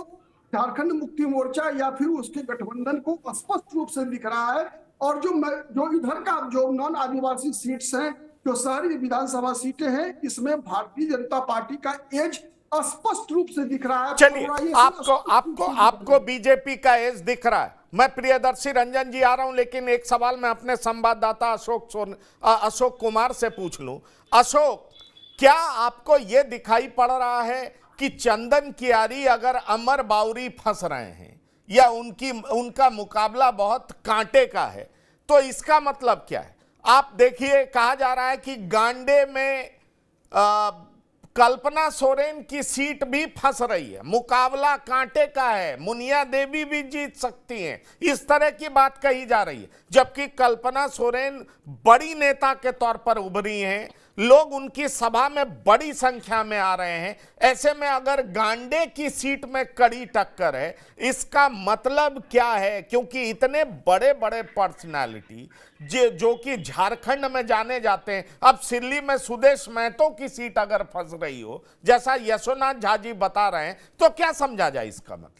झारखंड मुक्ति मोर्चा या फिर उसके गठबंधन को स्पष्ट रूप से दिख रहा है। और जो इधर का जो नॉन आदिवासी सीट्स हैं, जो शहरी विधानसभा सीटें हैं, इसमें भारतीय जनता पार्टी का एज स्पष्ट रूप से दिख रहा है। चलिए, आपको बीजेपी का एज दिख रहा है। मैं प्रियदर्शी रंजन जी आ रहा हूं, लेकिन एक सवाल मैं अपने संवाददाता अशोक कुमार से पूछ लूं। अशोक, क्या आपको यह दिखाई पड़ रहा है कि चंदन कियारी अगर अमर बाउरी फंस रहे हैं या उनका मुकाबला बहुत कांटे का है, तो इसका मतलब क्या है? आप देखिए, कहा जा रहा है कि गांडे में कल्पना सोरेन की सीट भी फंस रही है, मुकाबला कांटे का है, मुनिया देवी भी जीत सकती हैं, इस तरह की बात कही जा रही है। जबकि कल्पना सोरेन बड़ी नेता के तौर पर उभरी हैं, लोग उनकी सभा में बड़ी संख्या में आ रहे हैं। ऐसे में अगर गांडे की सीट में कड़ी टक्कर है, इसका मतलब क्या है? क्योंकि इतने बड़े बड़े पर्सनालिटी जो कि झारखंड में जाने जाते हैं, अब सिल्ली में सुदेश महतो की सीट अगर फंस रही हो, जैसा यशोनाथ झा जी बता रहे हैं, तो क्या समझा जाए इसका मतलब?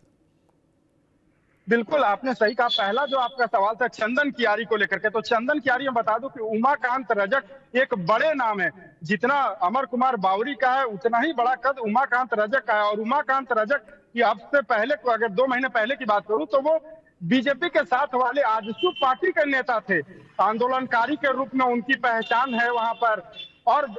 बिल्कुल, आपने सही कहा। पहला जो आपका सवाल था चंदन कियारी को लेकर के, तो चंदन कियारी में बता दूं कि उमाकांत रजक एक बड़े नाम है। जितना अमर कुमार बावरी का है उतना ही बड़ा कद उमाकांत रजक का है। और उमाकांत रजक की अब से पहले, अगर 2 महीने पहले की बात करूं, तो वो बीजेपी के साथ वाले आजसू पार्टी के नेता थे। आंदोलनकारी के रूप में उनकी पहचान है वहां पर। और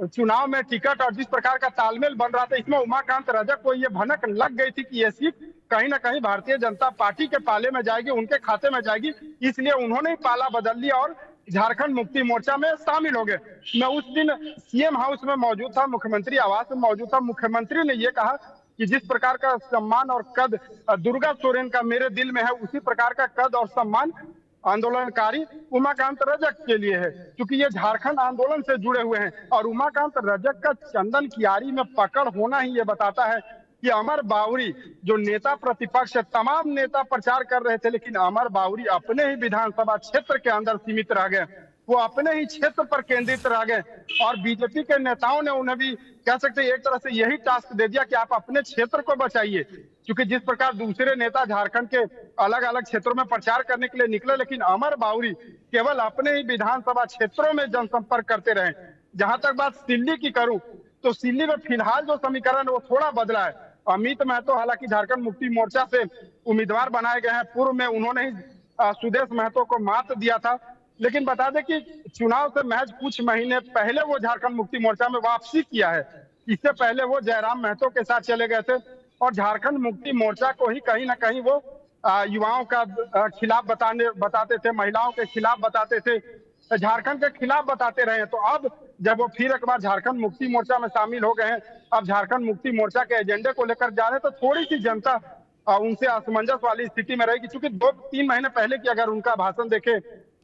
चुनाव में टिकट और जिस प्रकार का तालमेल बन रहा था, इसमें उमाकांत रजक को ये भनक लग गई थी कि ये सीट कहीं ना कहीं भारतीय जनता पार्टी के पाले में जाएगी, उनके खाते में जाएगी। इसलिए उन्होंने ही पाला बदल लिया और झारखंड मुक्ति मोर्चा में शामिल हो गए। मैं उस दिन सीएम हाउस में मौजूद था, मुख्यमंत्री आवास में मौजूद था। मुख्यमंत्री ने ये कहा कि जिस प्रकार का सम्मान और कद दुर्गा सोरेन का मेरे दिल में है, उसी प्रकार का कद और सम्मान आंदोलनकारी उमाकांत रजक के लिए है, क्योंकि ये झारखंड आंदोलन से जुड़े हुए हैं। और उमाकांत रजक का चंदन कियारी में पकड़ होना ही ये बताता है कि अमर बावरी जो नेता प्रतिपक्ष है, तमाम नेता प्रचार कर रहे थे, लेकिन अमर बावरी अपने ही विधानसभा क्षेत्र के अंदर सीमित रह गए। वो अपने ही क्षेत्र पर केंद्रित रह गए और बीजेपी के नेताओं ने उन्हें भी कह सकते हैं एक तरह से यही टास्क दे दिया कि आप अपने क्षेत्र को बचाइए, क्योंकि जिस प्रकार दूसरे नेता झारखंड के अलग अलग क्षेत्रों में प्रचार करने के लिए निकले, लेकिन अमर बावरी केवल अपने ही विधानसभा क्षेत्रों में जनसंपर्क करते रहे। जहां तक बात सिल्ली की करूं तो सिल्ली में फिलहाल जो समीकरण है वो थोड़ा बदला है। अमित महतो हालांकि झारखंड मुक्ति मोर्चा से उम्मीदवार बनाए गए हैं, पूर्व में उन्होंने ही सुदेश महतो को मात दिया था, लेकिन बता दें कि चुनाव से महज कुछ महीने पहले वो झारखंड मुक्ति मोर्चा में वापसी किया है। इससे पहले वो जयराम महतो के साथ चले गए थे और झारखंड मुक्ति मोर्चा को ही कहीं ना कहीं वो युवाओं का खिलाफ बताते थे, महिलाओं के खिलाफ बताते थे, झारखंड के खिलाफ बताते रहे। तो अब जब वो फिर एक बार झारखंड मुक्ति मोर्चा में शामिल हो गए हैं, अब झारखंड मुक्ति मोर्चा के एजेंडे को लेकर जा रहे हैं, तो थोड़ी सी जनता उनसे असमंजस वाली स्थिति में रहेगी, क्योंकि 2-3 महीने पहले की अगर उनका भाषण देखे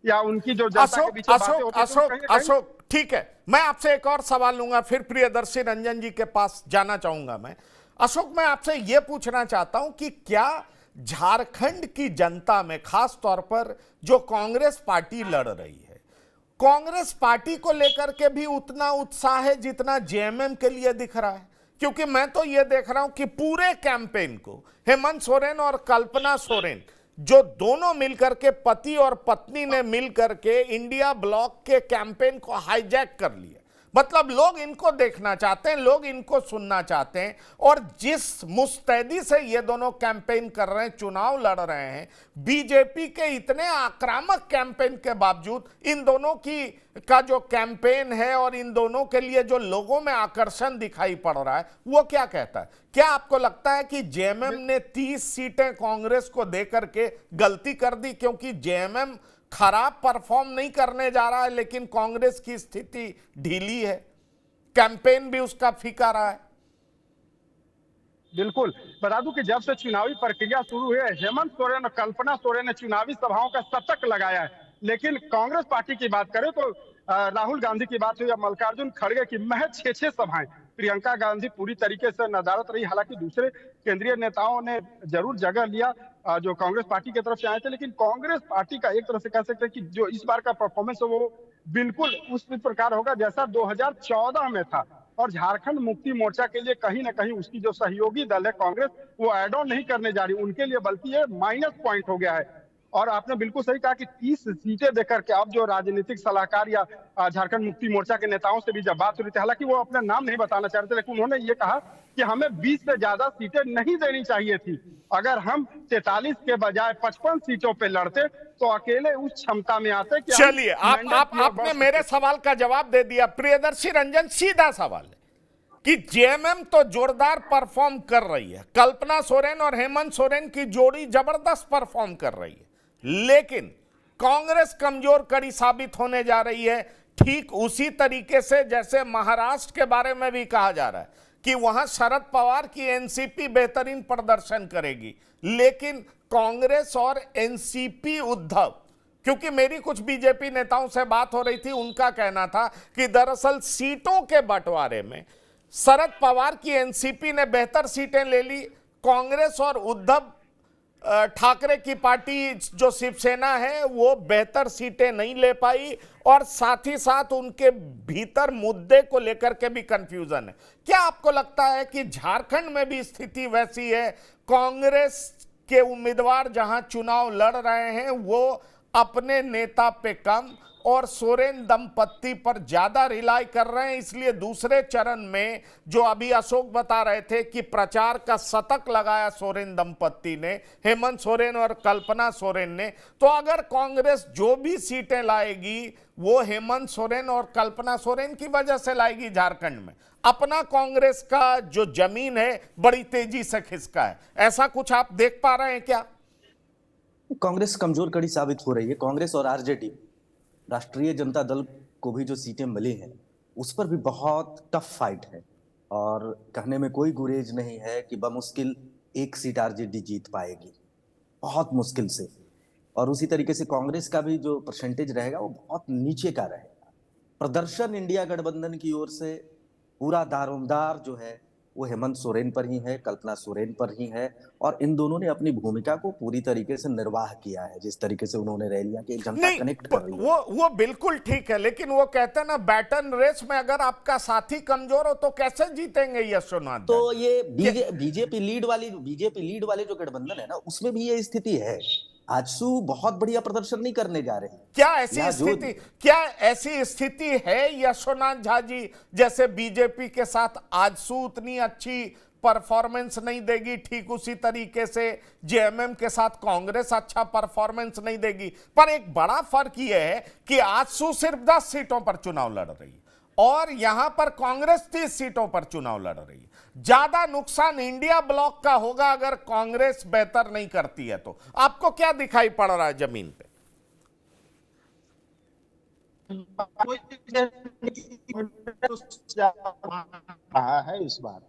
या उनकी जो जनता के बीच बातें होती हैं, अशोक ठीक है, मैं आपसे एक और सवाल लूंगा, फिर प्रियदर्शी रंजन जी के पास जाना चाहूंगा मैं। अशोक, मैं आपसे यह पूछना चाहता हूं कि क्या झारखंड की जनता में, खास तौर पर जो कांग्रेस पार्टी लड़ रही है, कांग्रेस पार्टी को लेकर के भी उतना उत्साह है जितना जेएमएम के लिए दिख रहा है? क्योंकि मैं तो यह देख रहा हूं कि पूरे कैंपेन को हेमंत सोरेन और कल्पना सोरेन, जो दोनों मिलकर के पति और पत्नी ने मिलकर के इंडिया ब्लॉक के कैंपेन को हाईजैक कर लिया। मतलब लोग इनको देखना चाहते हैं, लोग इनको सुनना चाहते हैं, और जिस मुस्तैदी से ये दोनों कैंपेन कर रहे हैं, चुनाव लड़ रहे हैं, बीजेपी के इतने आक्रामक कैंपेन के बावजूद इन दोनों का जो कैंपेन है और इन दोनों के लिए जो लोगों में आकर्षण दिखाई पड़ रहा है, वो क्या कहता है? क्या आपको लगता है कि जेएमएम ने 30 सीटें कांग्रेस को देकर के गलती कर दी, क्योंकि जेएमएम खराब परफॉर्म नहीं करने जा रहा है, लेकिन कांग्रेस की स्थिति ढीली है, कैंपेन भी उसका फीका रहा है? बिल्कुल, बता दूं कि जब से चुनावी प्रक्रिया शुरू हुई है, हेमंत सोरेन और कल्पना सोरेन ने चुनावी सभाओं का शतक लगाया है, लेकिन कांग्रेस पार्टी की बात करें तो राहुल गांधी की बात हुई या मल्लिकार्जुन खड़गे की महज 6 सभाएं, प्रियंका गांधी पूरी तरीके से नदारत रही। हालांकि दूसरे केंद्रीय नेताओं ने जरूर जगह लिया जो कांग्रेस पार्टी की तरफ से आए थे, लेकिन कांग्रेस पार्टी का एक तरह से कह सकते हैं कि जो इस बार का परफॉर्मेंस है वो बिल्कुल उस प्रकार होगा जैसा 2014 में था। और झारखंड मुक्ति मोर्चा के लिए कहीं ना कहीं उसकी जो सहयोगी दल है कांग्रेस, वो एड ऑन नहीं करने जा रही उनके लिए, बल्कि ये माइनस पॉइंट हो गया है। और आपने बिल्कुल सही कहा कि 30 सीटें देकर के अब जो राजनीतिक सलाहकार या झारखंड मुक्ति मोर्चा के नेताओं से भी जब बात हो रही थी, हालांकि वो अपना नाम नहीं बताना चाह रहे थे, लेकिन उन्होंने ये कहा कि हमें 20 से ज्यादा सीटें नहीं देनी चाहिए थी। अगर हम 43 के बजाय 55 सीटों पे लड़ते तो अकेले उस क्षमता में आते कि चलिए, आपने मेरे सवाल का जवाब दे दिया। प्रियदर्शी रंजन, सीधा सवाल है कि जेएमएम तो जोरदार परफॉर्म कर रही है, कल्पना सोरेन और हेमंत सोरेन की जोड़ी जबरदस्त परफॉर्म कर रही है, लेकिन कांग्रेस कमजोर कड़ी साबित होने जा रही है। ठीक उसी तरीके से जैसे महाराष्ट्र के बारे में भी कहा जा रहा है कि वहां शरद पवार की एनसीपी बेहतरीन प्रदर्शन करेगी, लेकिन कांग्रेस और एनसीपी उद्धव, क्योंकि मेरी कुछ बीजेपी नेताओं से बात हो रही थी, उनका कहना था कि दरअसल सीटों के बंटवारे में शरद पवार की एनसीपी ने बेहतर सीटें ले ली, कांग्रेस और उद्धव ठाकरे की पार्टी जो शिवसेना है वो बेहतर सीटें नहीं ले पाई, और साथ ही साथ उनके भीतर मुद्दे को लेकर के भी कंफ्यूजन है। क्या आपको लगता है कि झारखंड में भी स्थिति वैसी है? कांग्रेस के उम्मीदवार जहां चुनाव लड़ रहे हैं वो अपने नेता पे कम और सोरेन दंपत्ति पर ज्यादा रिलाई कर रहे हैं, इसलिए दूसरे चरण में जो अभी अशोक बता रहे थे कि प्रचार का शतक लगाया सोरेन दंपत्ति ने, हेमंत सोरेन और कल्पना सोरेन ने, तो अगर कांग्रेस जो भी सीटें लाएगी वो हेमंत सोरेन और कल्पना सोरेन की वजह से लाएगी झारखंड में। अपना कांग्रेस का जो जमीन है बड़ी तेजी से खिसका है, ऐसा कुछ आप देख पा रहे हैं क्या? कांग्रेस कमजोर कड़ी साबित हो रही है। कांग्रेस और आरजेडी, राष्ट्रीय जनता दल को भी जो सीटें मिली हैं उस पर भी बहुत टफ फाइट है, और कहने में कोई गुरेज नहीं है कि बमुश्किल 1 सीट आरजेडी जीत पाएगी, बहुत मुश्किल से। और उसी तरीके से कांग्रेस का भी जो परसेंटेज रहेगा वो बहुत नीचे का रहेगा। प्रदर्शन इंडिया गठबंधन की ओर से पूरा दारोमदार जो है वो हेमंत सोरेन पर ही है, कल्पना सोरेन पर ही है। और इन दोनों ने अपनी भूमिका को पूरी तरीके से निर्वाह किया है, जिस तरीके से उन्होंने रैलियां की, जनता कनेक्ट कर रही है। वो बिल्कुल ठीक है, लेकिन वो कहते हैं ना, बैटन रेस में अगर आपका साथी कमजोर हो तो कैसे जीतेंगे यशोनाथ? तो ये बीजेपी लीड वाले जो गठबंधन है ना, उसमें भी ये स्थिति है। आजसू बहुत बढ़िया प्रदर्शन नहीं करने जा रहे। क्या ऐसी स्थिति है यशोनाथ झा जी, जैसे बीजेपी के साथ आजसू उतनी अच्छी परफॉर्मेंस नहीं देगी, ठीक उसी तरीके से जेएमएम के साथ कांग्रेस अच्छा परफॉर्मेंस नहीं देगी, पर एक बड़ा फर्क यह है कि आजसू सिर्फ 10 सीटों पर चुनाव लड़ रही है और यहां पर कांग्रेस 30 सीटों पर चुनाव लड़ रही है। ज्यादा नुकसान इंडिया ब्लॉक का होगा अगर कांग्रेस बेहतर नहीं करती है। तो आपको क्या दिखाई पड़ रहा है जमीन पे? है इस बार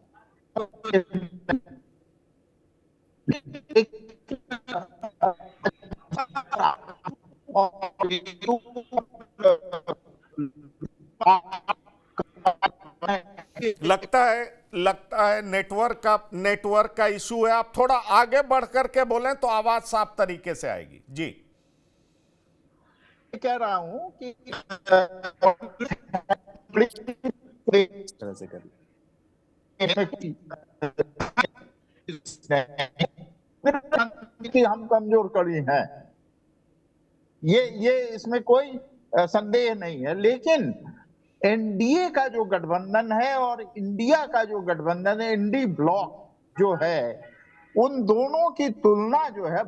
लगता है नेटवर्क का इशू है। आप थोड़ा आगे बढ़ करके बोलें तो आवाज साफ तरीके से आएगी। जी कह रहा हूं कि हम कमजोर कड़ी हैं, ये इसमें कोई संदेह नहीं है। लेकिन एनडीए का जो गठबंधन है और इंडिया का जो गठबंधन है, इंडी ब्लॉक जो है, उन दोनों की तुलना जो है,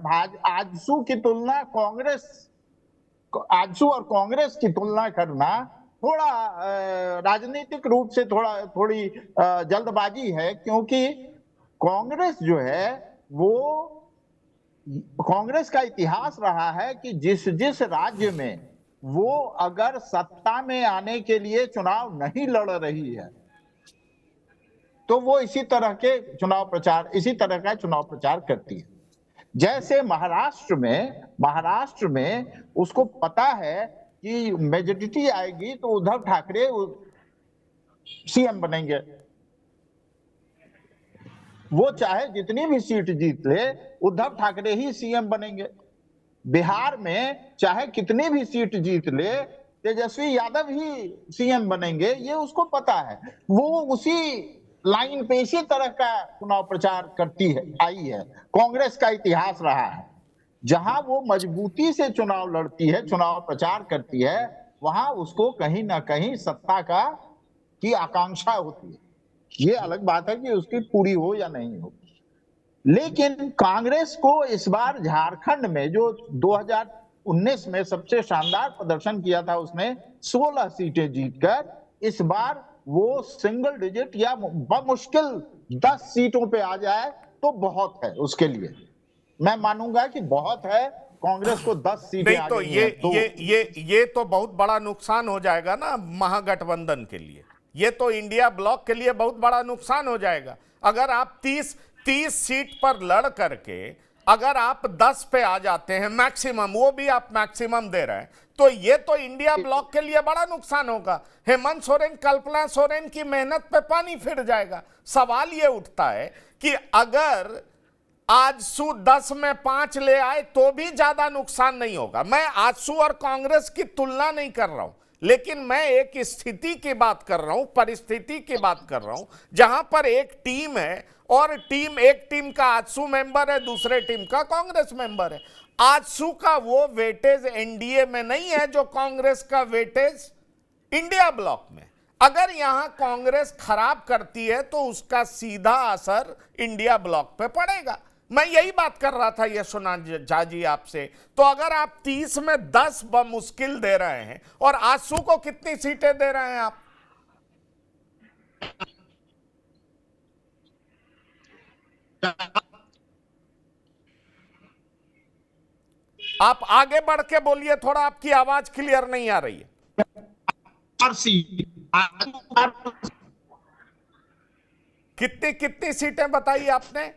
आजसू की तुलना आजसू और कांग्रेस की तुलना करना थोड़ा राजनीतिक रूप से थोड़ी जल्दबाजी है, क्योंकि कांग्रेस जो है वो कांग्रेस का इतिहास रहा है कि जिस राज्य में वो अगर सत्ता में आने के लिए चुनाव नहीं लड़ रही है तो वो इसी तरह का चुनाव प्रचार करती है। जैसे महाराष्ट्र में उसको पता है कि मेजॉरिटी आएगी तो उद्धव ठाकरे सीएम बनेंगे, वो चाहे जितनी भी सीट जीत ले उद्धव ठाकरे ही सीएम बनेंगे। बिहार में चाहे कितनी भी सीट जीत ले तेजस्वी यादव ही सीएम बनेंगे, ये उसको पता है। वो उसी लाइन पे इसी तरह का चुनाव प्रचार करती है आई है। कांग्रेस का इतिहास रहा है, जहां वो मजबूती से चुनाव लड़ती है, चुनाव प्रचार करती है, वहां उसको कहीं ना कहीं सत्ता की आकांक्षा होती है। ये अलग बात है कि उसकी पूरी हो या नहीं हो। लेकिन कांग्रेस को इस बार झारखंड में जो 2019 में सबसे शानदार प्रदर्शन किया था, उसने 16 सीटें जीतकर इस बार वो सिंगल डिजिट या बमुश्किल 10 सीटों पे आ जाए तो बहुत है उसके लिए। मैं मानूंगा कि बहुत है, कांग्रेस को 10 सीटें नहीं तो ये तो बहुत बड़ा नुकसान हो जाएगा ना महागठबंधन के लिए। ये तो इंडिया ब्लॉक के लिए बहुत बड़ा नुकसान हो जाएगा। अगर आप 30 सीट पर लड़ करके अगर आप 10 पे आ जाते हैं मैक्सिमम, वो भी आप मैक्सिमम दे रहे हैं, तो ये तो इंडिया ब्लॉक के लिए बड़ा नुकसान होगा। हेमंत सोरेन, कल्पना सोरेन की मेहनत पे पानी फिर जाएगा। सवाल ये उठता है कि अगर आजसू 10 में 5 ले आए तो भी ज्यादा नुकसान नहीं होगा। मैं आजसू और कांग्रेस की तुलना नहीं कर रहा हूं, लेकिन मैं एक स्थिति की बात कर रहा हूं, परिस्थिति की बात कर रहा हूं, जहां पर एक टीम है और एक टीम का आजसू मेंबर है, दूसरे टीम का कांग्रेस मेंबर है। आजसू का वो वेटेज एनडीए में नहीं है जो कांग्रेस का वेटेज इंडिया ब्लॉक में। अगर यहां कांग्रेस खराब करती है तो उसका सीधा असर इंडिया ब्लॉक पे पड़ेगा। मैं यही बात कर रहा था यशोनाथ झा जी आपसे। तो अगर आप 30 में 10 बमुश्किल दे रहे हैं और आजसू को कितनी सीटें दे रहे हैं आप आगे बढ़ के बोलिए, थोड़ा आपकी आवाज क्लियर नहीं आ रही है। कितनी सीटें बताई आपने?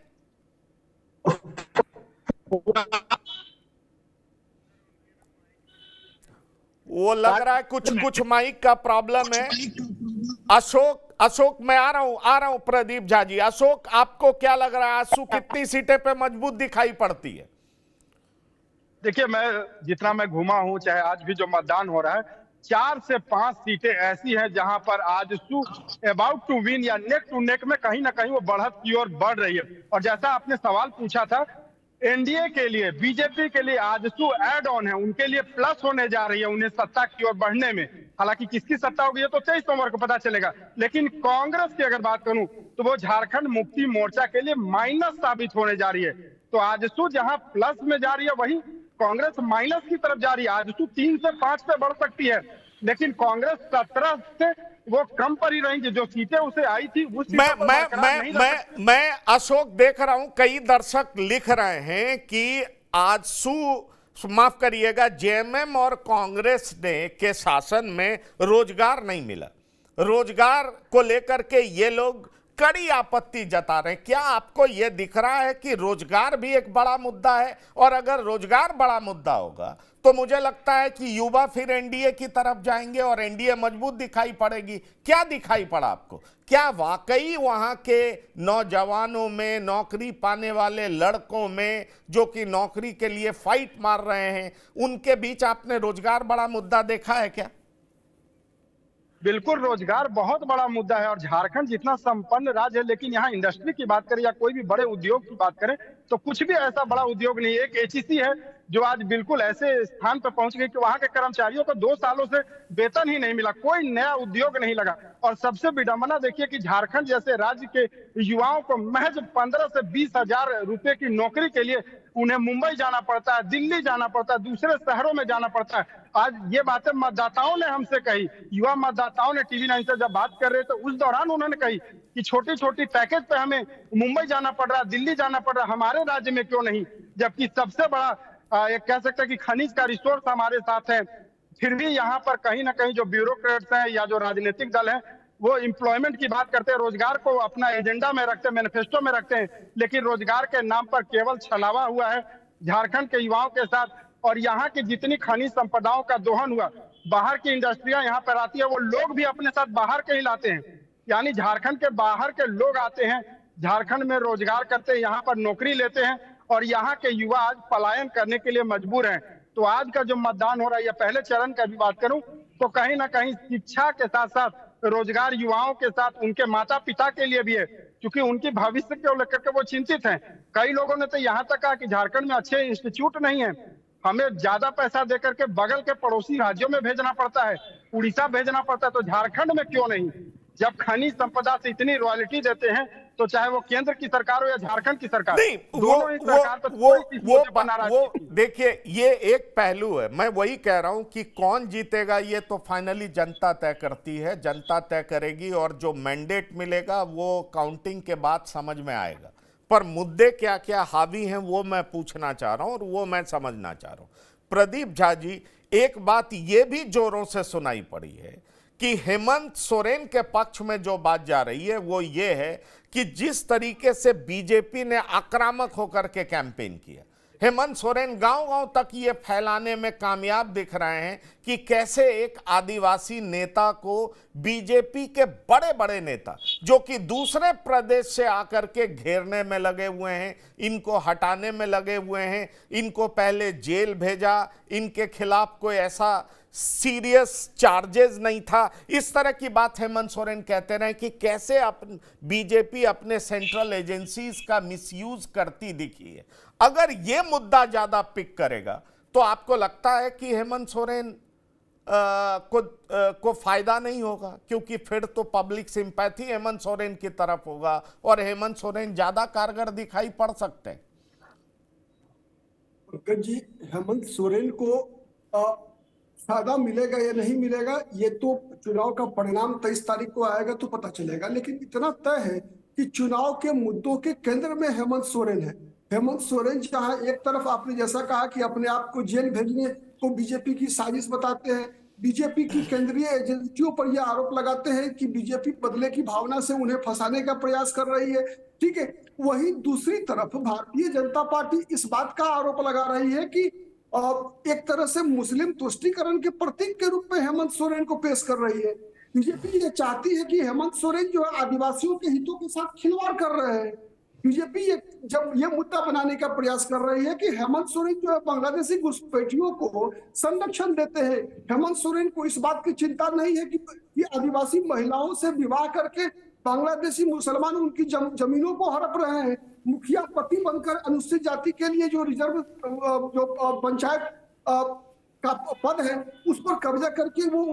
वो लग रहा है कुछ माइक का प्रॉब्लम है। अशोक मैं आ रहा हूं प्रदीप झा जी। अशोक, आपको क्या लग रहा है आजसू कितनी सीटें पे मजबूत दिखाई पड़ती है? देखिए, मैं जितना मैं घूमा हूं, चाहे आज भी जो मतदान हो रहा है, 4 से 5 सीटें ऐसी हैं जहां पर आजसू अबाउट टू विन या नेक टू नेक में कहीं ना कहीं वो बढ़त की ओर बढ़ रही है। और जैसा आपने सवाल पूछा था, एनडीए के लिए, बीजेपी के लिए आजसू ऐड ऑन है, उनके लिए प्लस होने जा रही है उन्हें सत्ता की ओर बढ़ने में। हालांकि किसकी सत्ता होगी ये तो 23 नवंबर को पता चलेगा, लेकिन कांग्रेस की अगर बात करूं तो वो झारखंड मुक्ति मोर्चा के लिए माइनस साबित होने जा रही है। तो आजसू जहां प्लस में जा रही है, वहीं कांग्रेस माइनस की तरफ जा रही है। आजसू 3 से 5 पे बढ़ सकती है, लेकिन कांग्रेस 17 से वो कम पर ही रहेंगे। जो सीटें उसे आई थी उस मैं अशोक देख रहा हूं, कई दर्शक लिख रहे हैं कि आजसू, माफ करिएगा, जेएमएम और कांग्रेस ने के शासन में रोजगार नहीं मिला। रोजगार को लेकर के ये लोग कड़ी आपत्ति जता रहे हैं। क्या आपको यह दिख रहा है कि रोजगार भी एक बड़ा मुद्दा है? और अगर रोजगार बड़ा मुद्दा होगा तो मुझे लगता है कि युवा फिर एनडीए की तरफ जाएंगे और एनडीए मजबूत दिखाई पड़ेगी। क्या दिखाई पड़ा आपको? क्या वाकई वहां के नौजवानों में, नौकरी पाने वाले लड़कों में, जो कि नौकरी के लिए फाइट मार रहे हैं, उनके बीच आपने रोजगार बड़ा मुद्दा देखा है क्या? बिल्कुल, रोजगार बहुत बड़ा मुद्दा है। और झारखंड जितना संपन्न राज्य है, लेकिन यहाँ इंडस्ट्री की बात करें या कोई भी बड़े उद्योग की बात करें तो कुछ भी ऐसा बड़ा उद्योग नहीं। एक एचईसी है जो आज बिल्कुल ऐसे स्थान पर पहुंच गई कि वहां के कर्मचारियों को 2 सालों से वेतन ही नहीं मिला, कोई नया उद्योग नहीं लगा। और सबसे विडंबना देखिए कि झारखंड जैसे राज्य के युवाओं को महज 15 से 20 हजार रुपए की नौकरी के लिए उन्हें मुंबई जाना पड़ता है, दिल्ली जाना पड़ता है, दूसरे शहरों में जाना पड़ता है। आज ये बातें मतदाताओं ने हमसे कही, युवा मतदाताओं ने टीवी 9 से जब बात कर रहे थे उस दौरान उन्होंने कही कि छोटी छोटी पैकेज पे हमें मुंबई जाना पड़ रहा है, दिल्ली जाना पड़ रहा है, हमारे राज्य में क्यों नहीं? जबकि सबसे बड़ा एक कह सकते हैं कि खनिज का रिसोर्स हमारे साथ है। फिर भी यहाँ पर कहीं ना कहीं जो ब्यूरोक्रेट्स हैं या जो राजनीतिक दल है वो एम्प्लॉयमेंट की बात करते हैं, रोजगार को अपना एजेंडा में रखते हैं, मैनिफेस्टो में रखते हैं, लेकिन रोजगार के नाम पर केवल छलावा हुआ है झारखंड के युवाओं के साथ। और यहाँ की जितनी खनिज संपदाओं का दोहन हुआ, बाहर की इंडस्ट्रियां यहाँ पर आती है, वो लोग भी अपने साथ बाहर के ही लाते हैं। यानी झारखंड के बाहर के लोग आते हैं, झारखंड में रोजगार करते हैं, यहाँ पर नौकरी लेते हैं और यहाँ के युवा आज पलायन करने के लिए मजबूर हैं। तो आज का जो मतदान हो रहा है या पहले चरण का भी बात करूं तो कहीं ना कहीं शिक्षा के साथ साथ रोजगार युवाओं के साथ उनके माता पिता के लिए भी है, क्योंकि उनकी भविष्य को लेकर के वो चिंतित हैं। कई लोगों ने तो यहाँ तक कहा कि झारखंड में अच्छे इंस्टीट्यूट नहीं है, हमें ज्यादा पैसा देकर के बगल के पड़ोसी राज्यों में भेजना पड़ता है, उड़ीसा भेजना पड़ता है, तो झारखंड में क्यों नहीं? जब खनिज संपदा से इतनी रॉयल्टी देते हैं तो चाहे वो केंद्र की सरकार हो या झारखंड की सरकार, नहीं, दोनों ही सरकार पर वो देखिए, ये एक पहलू है। मैं वही कह रहा हूं कि कौन जीतेगा ये तो फाइनली जनता तय करती है, जनता तय करेगी और जो मैंडेट मिलेगा वो काउंटिंग के बाद समझ में आएगा। पर मुद्दे क्या क्या हावी हैं वो मैं पूछना चाह रहा हूं और वो मैं समझना चाह रहा हूं। प्रदीप झा जी, एक बात ये भी जोरों से सुनाई पड़ी है कि हेमंत सोरेन के पक्ष में जो बात जा रही है वो ये है कि जिस तरीके से बीजेपी ने आक्रामक होकर के कैंपेन किया, हेमंत सोरेन गांव-गांव तक ये फैलाने में कामयाब दिख रहे हैं कि कैसे एक आदिवासी नेता को बीजेपी के बड़े-बड़े नेता जो कि दूसरे प्रदेश से आकर के घेरने में लगे हुए हैं, इनको हटाने में लगे हुए हैं, इनको पहले जेल भेजा, इनके खिलाफ कोई ऐसा सीरियस चार्जेस नहीं था, इस तरह की बात हेमंत सोरेन कहते रहे कि कैसे बीजेपी अपने सेंट्रल एजेंसीज का मिसयूज करती दिखी है। अगर ये मुद्दा ज्यादा पिक करेगा तो आपको लगता है कि हेमंत सोरेन को फायदा नहीं होगा, क्योंकि फिर तो पब्लिक सिंपैथी हेमंत सोरेन की तरफ होगा और हेमंत सोरेन ज्यादा कारगर दिखाई पड़ सकते हैं। पंकज जी, हेमंत सोरेन को फायदा मिलेगा या नहीं मिलेगा ये तो चुनाव का परिणाम 23 तारीख को आएगा तो पता चलेगा, लेकिन इतना तय है कि चुनाव के मुद्दों के केंद्र में हेमंत सोरेन है। हेमंत सोरेन जहां एक तरफ आपने जैसा कहा कि अपने आप को जेल भेजने को बीजेपी की साजिश बताते हैं, बीजेपी की केंद्रीय एजेंसियों पर यह आरोप लगाते हैं कि बीजेपी बदले की भावना से उन्हें फंसाने का प्रयास कर रही है, ठीक है। वहीं दूसरी तरफ भारतीय जनता पार्टी इस बात का आरोप लगा रही है कि एक तरह से मुस्लिम तुष्टीकरण के प्रतीक के रूप में हेमंत सोरेन को पेश कर रही है। बीजेपी ये चाहती है कि हेमंत सोरेन जो है आदिवासियों के हितों के साथ खिलवाड़ कर रहे हैं। बीजेपी जब ये मुद्दा बनाने का प्रयास कर रही है कि हेमंत सोरेन जो है बांग्लादेशी घुसपैठियों को संरक्षण देते हैं। हेमंत सोरेन को इस बात की चिंता नहीं है कि आदिवासी महिलाओं से विवाह करके बांग्लादेशी मुसलमान उनकी जमीनों को हड़प रहे हैं। मुखिया पति बनकर अनुसूचित जाति के लिए जो रिजर्व जो पंचायत का पद है उस पर कब्जा करके वो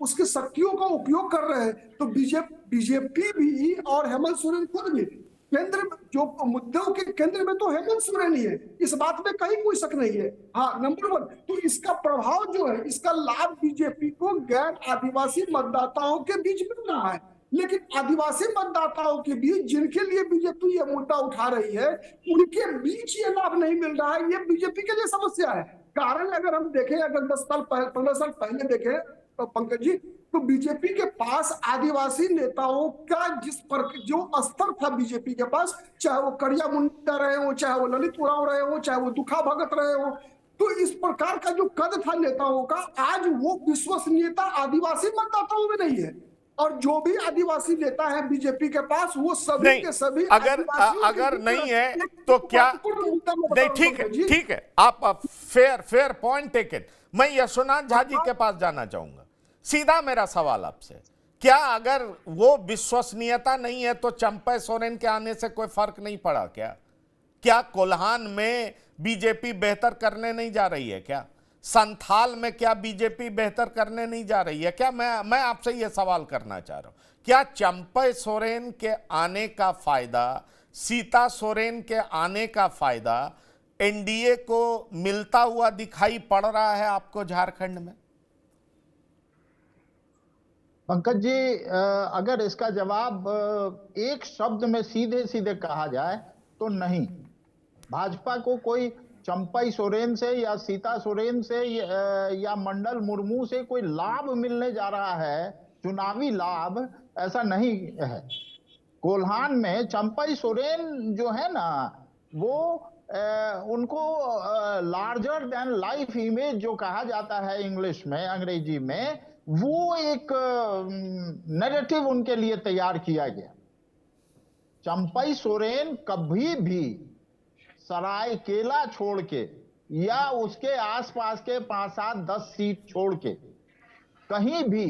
उसके शक्तियों का उपयोग कर रहे हैं। तो बीजेपी भी और हेमंत सोरेन खुद भी केंद्र जो मुद्दों के केंद्र में तो हेमंत सोरेन ही है, इस बात में कहीं कोई शक नहीं है। हाँ, नंबर 1 तो इसका प्रभाव जो है, इसका लाभ बीजेपी को गैर आदिवासी मतदाताओं के बीच मिल रहा है, लेकिन आदिवासी मतदाताओं के बीच जिनके लिए बीजेपी ये मुद्दा उठा रही है उनके बीच ये लाभ नहीं मिल रहा है। ये बीजेपी के लिए समस्या है। कारण अगर हम देखें, अगर 10 साल 15 साल पहले देखें तो पंकज जी, तो बीजेपी के पास आदिवासी नेताओं का जो स्तर था बीजेपी के पास, चाहे वो करिया मुंडा रहे हो, चाहे वो ललित उरांव रहे हो, चाहे वो दुखा भगत रहे हो, तो इस प्रकार का जो कद था नेताओं का, आज वो विश्वसनीयता आदिवासी मतदाताओं में नहीं है। और जो भी आदिवासी नेता है बीजेपी के पास वो सभी के सभी अगर नहीं है तो क्या नहीं? ठीक है, आप फेयर पॉइंट टेकन। मैं यशोनाथ झा जी के पास जाना चाहूंगा। सीधा मेरा सवाल आपसे, क्या अगर वो विश्वसनीयता नहीं है तो चंपई सोरेन के आने से कोई फर्क नहीं पड़ा क्या कोल्हान में बीजेपी बेहतर करने नहीं जा रही है क्या? संथाल में क्या बीजेपी बेहतर करने नहीं जा रही है क्या? मैं आपसे यह सवाल करना चाह रहा हूं, क्या चंपई सोरेन के आने का फायदा, सीता सोरेन के आने का फायदा एनडीए को मिलता हुआ दिखाई पड़ रहा है आपको झारखंड में? पंकज जी, अगर इसका जवाब एक शब्द में सीधे सीधे कहा जाए तो नहीं। भाजपा को कोई चंपई सोरेन से या सीता सोरेन से या मंडल मुर्मू से कोई लाभ मिलने जा रहा है, चुनावी लाभ, ऐसा नहीं है। कोल्हान में चंपई सोरेन जो है ना, वो उनको लार्जर देन लाइफ इमेज जो कहा जाता है इंग्लिश में, अंग्रेजी में, वो एक नैरेटिव उनके लिए तैयार किया गया। चंपई सोरेन कभी भी सरायकेला छोड़ के या उसके आसपास के 5, 7, 10 सीट छोड़ के कहीं भी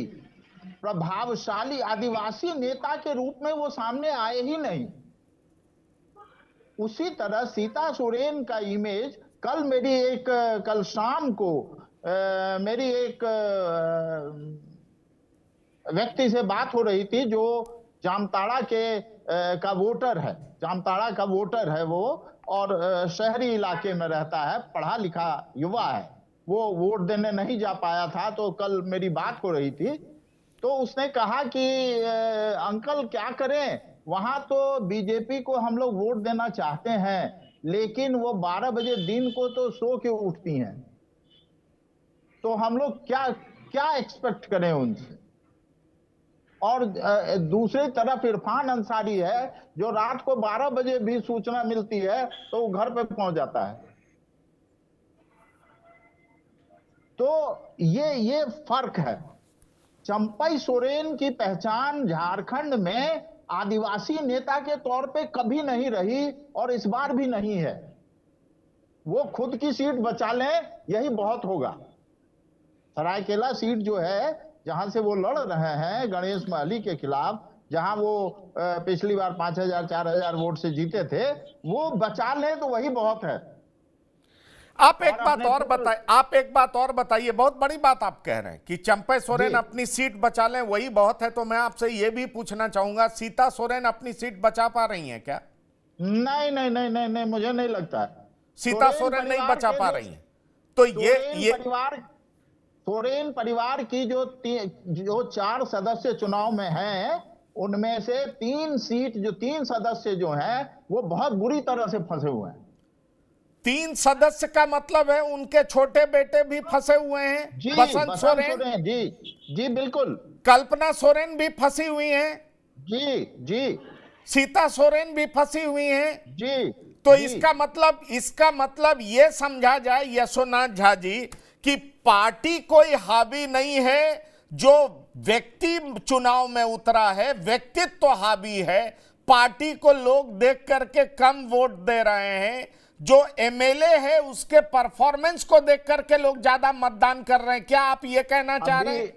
प्रभावशाली आदिवासी नेता के रूप में वो सामने आए ही नहीं। उसी तरह सीता सोरेन का इमेज, कल शाम को मेरी एक व्यक्ति से बात हो रही थी जो जामताड़ा का वोटर है वो, और शहरी इलाके में रहता है, पढ़ा लिखा युवा है, वो वोट देने नहीं जा पाया था। तो कल मेरी बात हो रही थी तो उसने कहा कि अंकल क्या करें, वहां तो बीजेपी को हम लोग वोट देना चाहते हैं, लेकिन वो 12 बजे दिन को तो सो के उठती हैं, तो हम लोग क्या एक्सपेक्ट करें उनसे। और दूसरी तरफ इरफान अंसारी है जो रात को 12 बजे भी सूचना मिलती है तो वो घर पे पहुंच जाता है। तो ये फर्क है। चंपई सोरेन की पहचान झारखंड में आदिवासी नेता के तौर पे कभी नहीं रही और इस बार भी नहीं है। वो खुद की सीट बचा लें, यही बहुत होगा। सरायकेला सीट जो है जहां से वो लड़ रहे हैं गणेश महली के खिलाफ, जहां वो पिछली बार 5,000 4,000 वोट से जीते थे, वो बचा लें तो वही बहुत है। आप एक बात और बताइए, बहुत बड़ी बात आप कह रहे हैं कि चंपई सोरेन अपनी सीट बचा लें वही बहुत है, तो मैं आपसे ये भी पूछना चाहूंगा, सीता सोरेन अपनी सीट बचा पा रही हैं क्या? नहीं, मुझे नहीं लगता है सीता सोरेन नहीं बचा पा रही हैं। तो ये सोरेन परिवार की जो 4 सदस्य चुनाव में हैं, उनमें से 3 सदस्य जो हैं वो बहुत बुरी तरह से फंसे हुए हैं। 3 सदस्य का मतलब है उनके छोटे बेटे भी फंसे हुए हैं। बसंत सोरेन जी बिल्कुल। कल्पना सोरेन भी फंसी हुई हैं। जी। सीता सोरेन भी फंसी हुई हैं। जी। तो इसका मतलब ये समझा जाए यशोनाथ झा जी कि पार्टी कोई हावी नहीं है, जो व्यक्ति चुनाव में उतरा है, व्यक्तित्व तो हावी है, पार्टी को लोग देख करके कम वोट दे रहे हैं, जो एमएलए है उसके परफॉर्मेंस को देख करके लोग ज्यादा मतदान कर रहे हैं। क्या आप ये कहना चाह रहे हैं?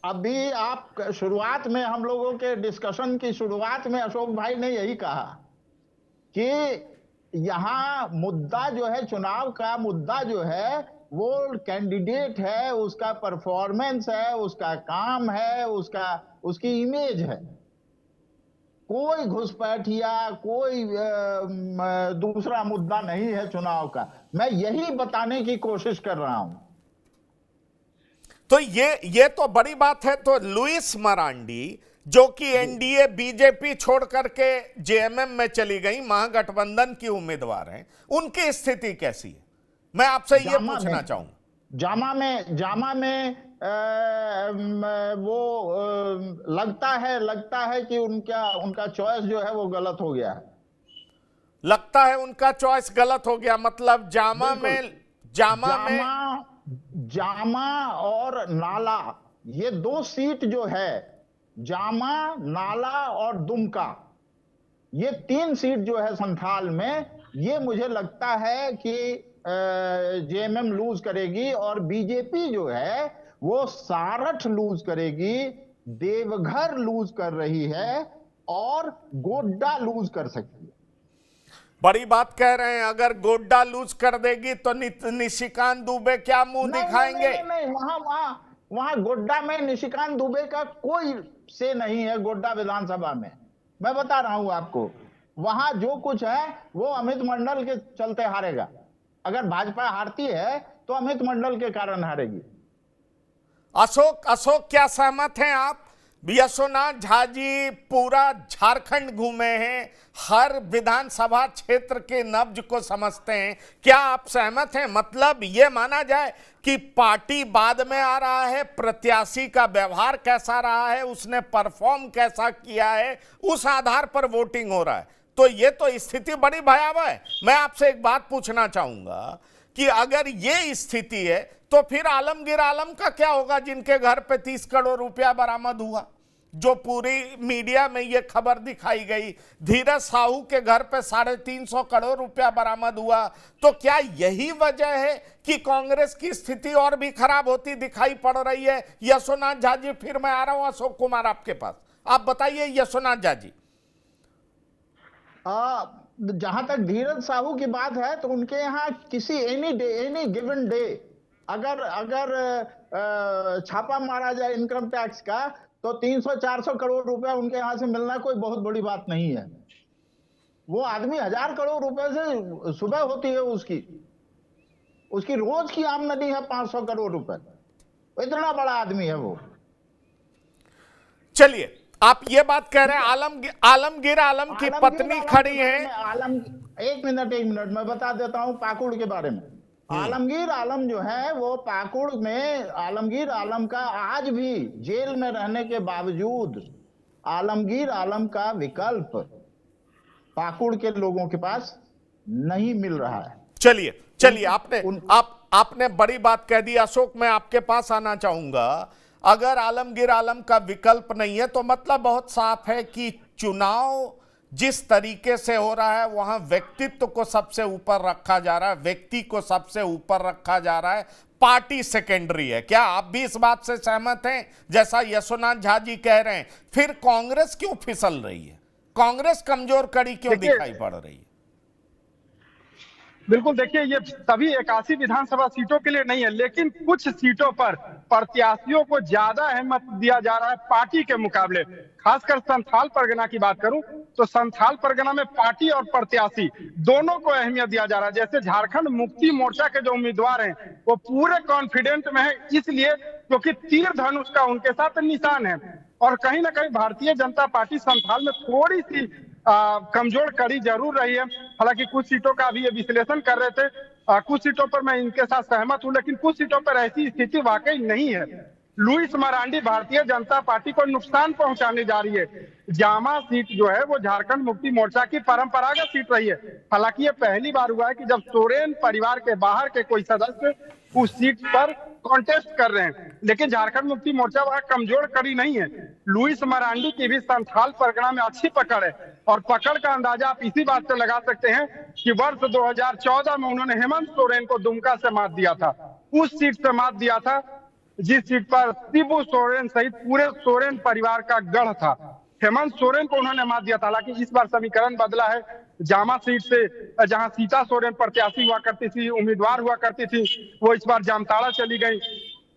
अभी आप शुरुआत में, हम लोगों के डिस्कशन की शुरुआत में अशोक भाई ने यही कहा कि यहाँ मुद्दा जो है, चुनाव का मुद्दा जो है वो कैंडिडेट है, उसका परफॉर्मेंस है, उसका काम है, उसकी इमेज है। कोई घुसपैठिया, कोई दूसरा मुद्दा नहीं है चुनाव का। मैं यही बताने की कोशिश कर रहा हूं। तो ये तो बड़ी बात है। तो लुइस मरांडी जो कि एनडीए बीजेपी छोड़ करके जेएमएम में चली गई, महागठबंधन की उम्मीदवार हैं, उनकी स्थिति कैसी है? मैं आपसे ये पूछना चाहूंगा। जामा में वो लगता है कि उनका चॉइस जो है वो गलत हो गया है। लगता है उनका चॉइस गलत हो गया, मतलब जामा और नाला, ये दो सीट जो है, जामा, नाला और दुमका, ये 3 सीट जो है संथाल में, ये मुझे लगता है कि जेएमएम लूज करेगी और बीजेपी जो है वो सारठ लूज करेगी, देवघर लूज कर रही है और गोड्डा लूज कर सकती है। बड़ी बात कह रहे हैं। अगर गोड्डा लूज कर देगी तो निशिकांत दुबे क्या मुंह दिखाएंगे? नहीं, वहां गोड्डा में निशिकांत दुबे का कोई से नहीं है। गोड्डा विधानसभा में मैं बता रहा हूं आपको, वहां जो कुछ है वो अमित मंडल के चलते हारेगा। अगर भाजपा हारती है तो अमित मंडल के कारण हारेगी। अशोक क्या सहमत हैं आप? यशोनाथ झा जी पूरा झारखंड घूमे हैं, हर विधानसभा क्षेत्र के नब्ज को समझते हैं, क्या आप सहमत हैं? मतलब ये माना जाए कि पार्टी बाद में आ रहा है, प्रत्याशी का व्यवहार कैसा रहा है, उसने परफॉर्म कैसा किया है, उस आधार पर वोटिंग हो रहा है। तो ये तो स्थिति बड़ी भयावह है। मैं आपसे एक बात पूछना चाहूंगा कि अगर ये स्थिति है तो फिर आलमगीर आलम का क्या होगा, जिनके घर पे 30 करोड़ रुपया बरामद हुआ, जो पूरी मीडिया में ये खबर दिखाई गई। धीरज साहू के घर पे 350 करोड़ रुपया बरामद हुआ। तो क्या यही वजह है कि कांग्रेस की स्थिति और भी खराब होती दिखाई पड़ रही है? यशोनाथ झा जी, फिर मैं आ रहा हूं अशोक कुमार आपके पास, आप बताइए यशोनाथ झा जी। जहां तक धीरज साहू की बात है तो उनके यहाँ किसी एनी गिवन डे अगर छापा मारा जाए इनकम टैक्स का तो 300-400 करोड़ रुपया उनके यहाँ से मिलना कोई बहुत बड़ी बात नहीं है। वो आदमी 1000 करोड़ रुपए से सुबह होती है, उसकी रोज की आमदनी है 500 करोड़ रुपए। इतना बड़ा आदमी है वो। चलिए, आप ये बात कह रहे हैं आलमगीर आलम की पत्नी खड़ी है। एक मिनट मैं बता देता हूं पाकुड़ के बारे में। आलमगीर आलम जो है वो पाकुड़ में, आलमगीर आलम का आज भी जेल में रहने के बावजूद आलमगीर आलम का विकल्प पाकुड़ के लोगों के पास नहीं मिल रहा है। चलिए आपने बड़ी बात कह दी। अशोक, मैं आपके पास आना चाहूंगा। अगर आलमगीर आलम का विकल्प नहीं है तो मतलब बहुत साफ है कि चुनाव जिस तरीके से हो रहा है वहां व्यक्तित्व को सबसे ऊपर रखा जा रहा है, व्यक्ति को सबसे ऊपर रखा जा रहा है, पार्टी सेकेंडरी है। क्या आप भी इस बात से सहमत हैं? जैसा यशोनाथ झा जी कह रहे हैं, फिर कांग्रेस क्यों फिसल रही है? कांग्रेस कमजोर कड़ी क्यों दिखाई पड़ रही है? बिल्कुल, देखिए ये सभी 81 विधानसभा सीटों के लिए नहीं है, लेकिन कुछ सीटों पर प्रत्याशियों को ज्यादा अहमियत दिया जा रहा है पार्टी के मुकाबले। खासकर संथाल परगना की बात करूं तो संथाल परगना में पार्टी और प्रत्याशी दोनों को अहमियत दिया जा रहा है। जैसे झारखंड मुक्ति मोर्चा के जो उम्मीदवार हैं वो पूरे कॉन्फिडेंट में है, इसलिए क्योंकि तीर धनुष का उनके साथ निशान है। और कहीं ना कहीं भारतीय जनता पार्टी संथाल में थोड़ी सी कमजोर कड़ी जरूर रही है। हालांकि कुछ सीटों का अभी ये विश्लेषण कर रहे थे, कुछ सीटों पर मैं इनके साथ सहमत हूं, लेकिन कुछ सीटों पर ऐसी स्थिति वाकई नहीं है। लुइस मरांडी भारतीय जनता पार्टी को नुकसान पहुंचाने जा रही है। जामा सीट जो है वो झारखंड मुक्ति मोर्चा की परंपरागत सीट रही है। हालांकि ये पहली बार हुआ है कि जब सोरेन परिवार के बाहर के कोई सदस्य उस सीट पर कॉन्टेस्ट कर रहे हैं, लेकिन झारखंड मुक्ति मोर्चा वहां कमजोर कड़ी नहीं है। लुइस मरांडी की भी संथाल परगना में अच्छी पकड़ है, और पकड़ का अंदाजा आप इसी बात से लगा सकते हैं कि वर्ष 2014 में उन्होंने हेमंत सोरेन को दुमका से मात दिया था। उस सीट से मात दिया था जिस सीट पर शिबू सोरेन सहित पूरे सोरेन परिवार का गढ़ था। हेमंत सोरेन को उन्होंने मात दिया था। हालांकि इस बार समीकरण बदला है। जामा सीट से जहां सीता सोरेन प्रत्याशी हुआ करती थी, उम्मीदवार हुआ करती थी, वो इस बार जामताड़ा चली गई।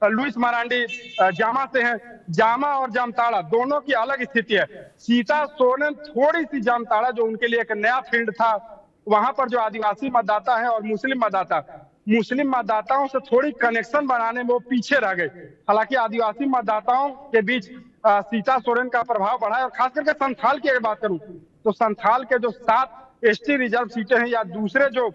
लुइस मरांडी जामा से हैं। जामा और जामताड़ा दोनों की अलग स्थिति है। सीता सोरेन थोड़ी सी जामताड़ा, जो उनके लिए एक नया फील्ड था, वहां पर जो आदिवासी मतदाता है और मुस्लिम मतदाताओं से थोड़ी कनेक्शन बनाने में वो पीछे रह गए। हालांकि आदिवासी मतदाताओं के बीच सीता सोरेन का प्रभाव बढ़ा है। और खास करके संथाल की अगर बात करूं तो संथाल के जो 7 एसटी रिजर्व सीटें हैं या दूसरे जो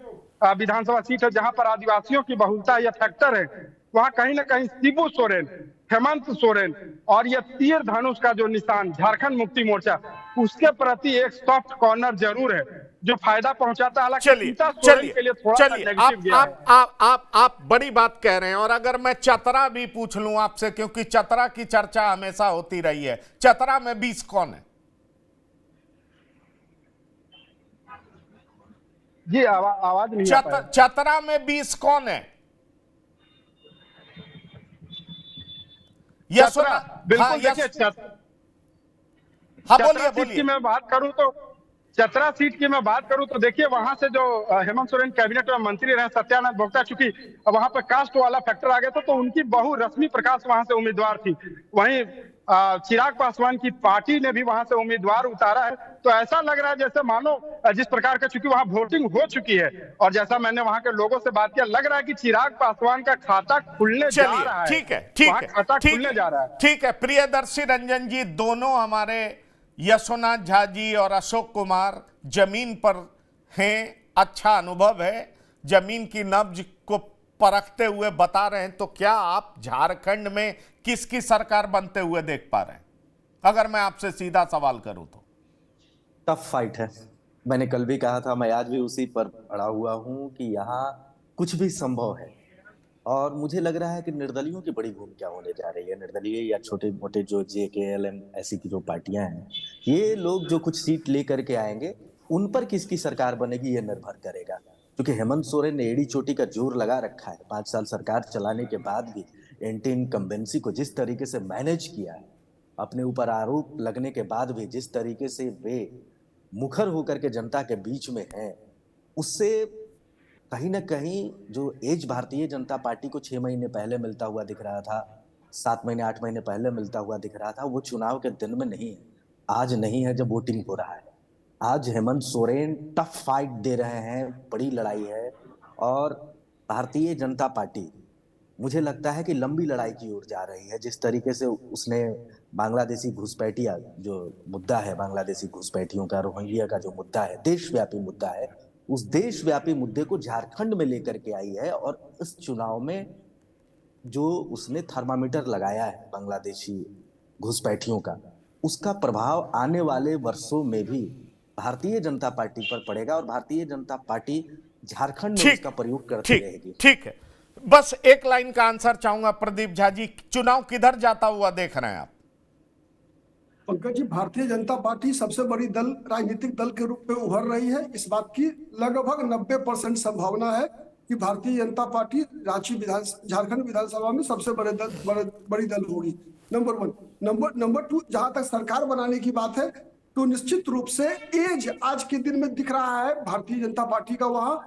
विधानसभा सीट है जहां पर आदिवासियों की बहुलता या फैक्टर है, वहां कहीं ना कहीं शिबू सोरेन, हेमंत सोरेन और ये तीर धनुष का जो निशान झारखंड मुक्ति मोर्चा, उसके प्रति एक सॉफ्ट कॉर्नर जरूर है जो फायदा पहुंचाता है। हालांकि सीता सोरेन के लिए थोड़ा सा नेगेटिव गया है। आप बड़ी बात कह रहे हैं। और अगर मैं चतरा भी पूछ लूं आपसे, क्योंकि चतरा की चर्चा हमेशा होती रही है, चतरा में 20 कौन है? जी आवाज नहीं आ पाया। चतरा में 20 कौन है? बिल्कुल देखिए, चतरा सीट की मैं बात करूं तो चतरा सीट की मैं बात करूं तो देखिए, वहां से जो हेमंत सोरेन कैबिनेट में मंत्री रहे सत्यानंद भोक्ता, चूंकि वहां पर कास्ट वाला फैक्टर आ गया था, तो उनकी बहू रश्मि प्रकाश वहां से उम्मीदवार थी। वहीं चिराग पासवान की पार्टी ने भी वहां से उम्मीदवार उतारा है। तो ऐसा लग रहा है जैसे मानो जिस प्रकार का, चूंकि वहां वोटिंग हो चुकी है और जैसा मैंने वहां के लोगों से बात किया, लग रहा है कि चिराग पासवान का खाता खुलने जा रहा है। ठीक है, खाता खुलने जा रहा है। ठीक है। प्रियदर्शी रंजन जी, दोनों हमारे यशोनाथ झा जी और अशोक कुमार जमीन पर हैं, अच्छा अनुभव है, जमीन की नब्ज को परखते हुए बता रहे हैं। तो क्या आप झारखंड में किसकी सरकार बनते हुए देख पा रहे हैं? अगर मैं आपसे सीधा सवाल करूं तो टफ फाइट है। मैंने कल भी कहा था, मैं आज भी उसी पर अड़ा हुआ हूं कि यहाँ कुछ भी संभव है। और मुझे लग रहा है कि निर्दलियों की बड़ी भूमिका होने जा रही है। निर्दलीय या छोटे मोटे जो JKLM ऐसी की जो पार्टियां हैं, ये लोग जो कुछ सीट लेकर के आएंगे, उन पर किसकी सरकार बनेगी ये निर्भर करेगा। क्योंकि हेमंत सोरेन ने एड़ी चोटी का जोर लगा रखा है। 5 साल सरकार चलाने के बाद भी एंटी इनकम्बेंसी को जिस तरीके से मैनेज किया है, अपने ऊपर आरोप लगने के बाद भी जिस तरीके से वे मुखर होकर के जनता के बीच में हैं, उससे कहीं ना कहीं जो एज भारतीय जनता पार्टी को 6 महीने पहले मिलता हुआ दिख रहा था, 7 महीने 8 महीने पहले मिलता हुआ दिख रहा था, वो चुनाव के दिन में नहीं है, आज नहीं है जब वोटिंग हो रहा है। आज हेमंत सोरेन टफ फाइट दे रहे हैं, बड़ी लड़ाई है। और भारतीय जनता पार्टी मुझे लगता है कि लंबी लड़ाई की ओर जा रही है। जिस तरीके से उसने बांग्लादेशी घुसपैठिया जो मुद्दा है, बांग्लादेशी घुसपैठियों का, रोहिंग्या का जो मुद्दा है, देशव्यापी मुद्दा है, उस देशव्यापी मुद्दे को झारखंड में लेकर के आई है। और इस चुनाव में जो उसने थर्मामीटर लगाया है बांग्लादेशी घुसपैठियोयों का, उसका प्रभाव आने वाले वर्षों में भी भारतीय जनता पार्टी पर पड़ेगा और भारतीय जनता पार्टी झारखंड में उसका प्रयोग करती रहेगी। ठीक है। बस एक लाइन का आंसर चाहूंगा प्रदीप झा जी, चुनाव किधर जाता हुआ देख रहे हैं आप? पंकज जी, भारतीय जनता पार्टी सबसे बड़ी राजनीतिक दल के रूप में उभर रही है। इस बात की लगभग 90% संभावना है कि भारतीय जनता पार्टी झारखंड विधानसभा में सबसे बड़ी दल होगी। नंबर 1। नंबर 2, जहां तक सरकार बनाने की बात है, तो निश्चित रूप से एज आज के दिन में दिख रहा है भारतीय जनता पार्टी का। वहां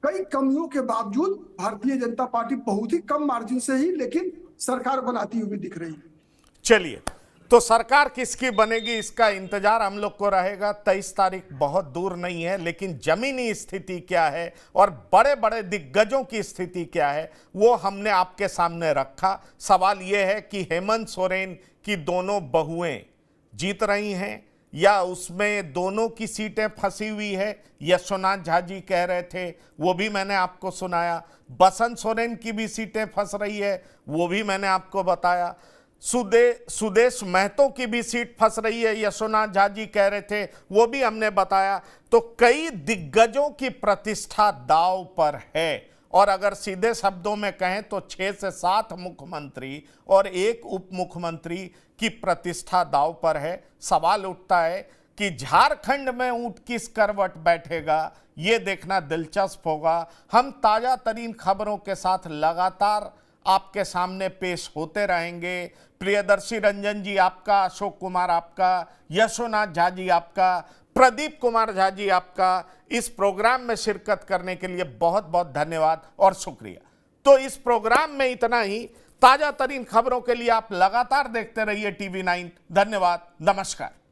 कई कमियों के बावजूद भारतीय जनता पार्टी बहुत ही कम मार्जिन से ही लेकिन सरकार बनाती हुई दिख रही है। चलिए, तो सरकार किसकी बनेगी इसका इंतजार हम लोग को रहेगा। 23 तारीख बहुत दूर नहीं है, लेकिन जमीनी स्थिति क्या है और बड़े बड़े दिग्गजों की स्थिति क्या है वो हमने आपके सामने रखा। सवाल यह है कि हेमंत सोरेन की दोनों बहुएं जीत रही हैं या उसमें दोनों की सीटें फंसी हुई है, यशोनाथ झा जी कह रहे थे, वो भी मैंने आपको सुनाया। बसंत सोरेन की भी सीटें फंस रही है, वो भी मैंने आपको बताया। सुदेश महतो की भी सीट फंस रही है, यशोनाथ झा जी कह रहे थे, वो भी हमने बताया। तो कई दिग्गजों की प्रतिष्ठा दांव पर है, और अगर सीधे शब्दों में कहें तो 6 से 7 मुख्यमंत्री और 1 उप मुख्यमंत्री की प्रतिष्ठा दांव पर है। सवाल उठता है कि झारखंड में ऊंट किस करवट बैठेगा, ये देखना दिलचस्प होगा। हम ताजा तरीन खबरों के साथ लगातार आपके सामने पेश होते रहेंगे। प्रियदर्शी रंजन जी आपका, अशोक कुमार आपका, यशोनाथ झा जी आपका, प्रदीप कुमार झा जी आपका इस प्रोग्राम में शिरकत करने के लिए बहुत बहुत धन्यवाद और शुक्रिया। तो इस प्रोग्राम में इतना ही। ताजा तरीन खबरों के लिए आप लगातार देखते रहिए TV9। धन्यवाद, नमस्कार।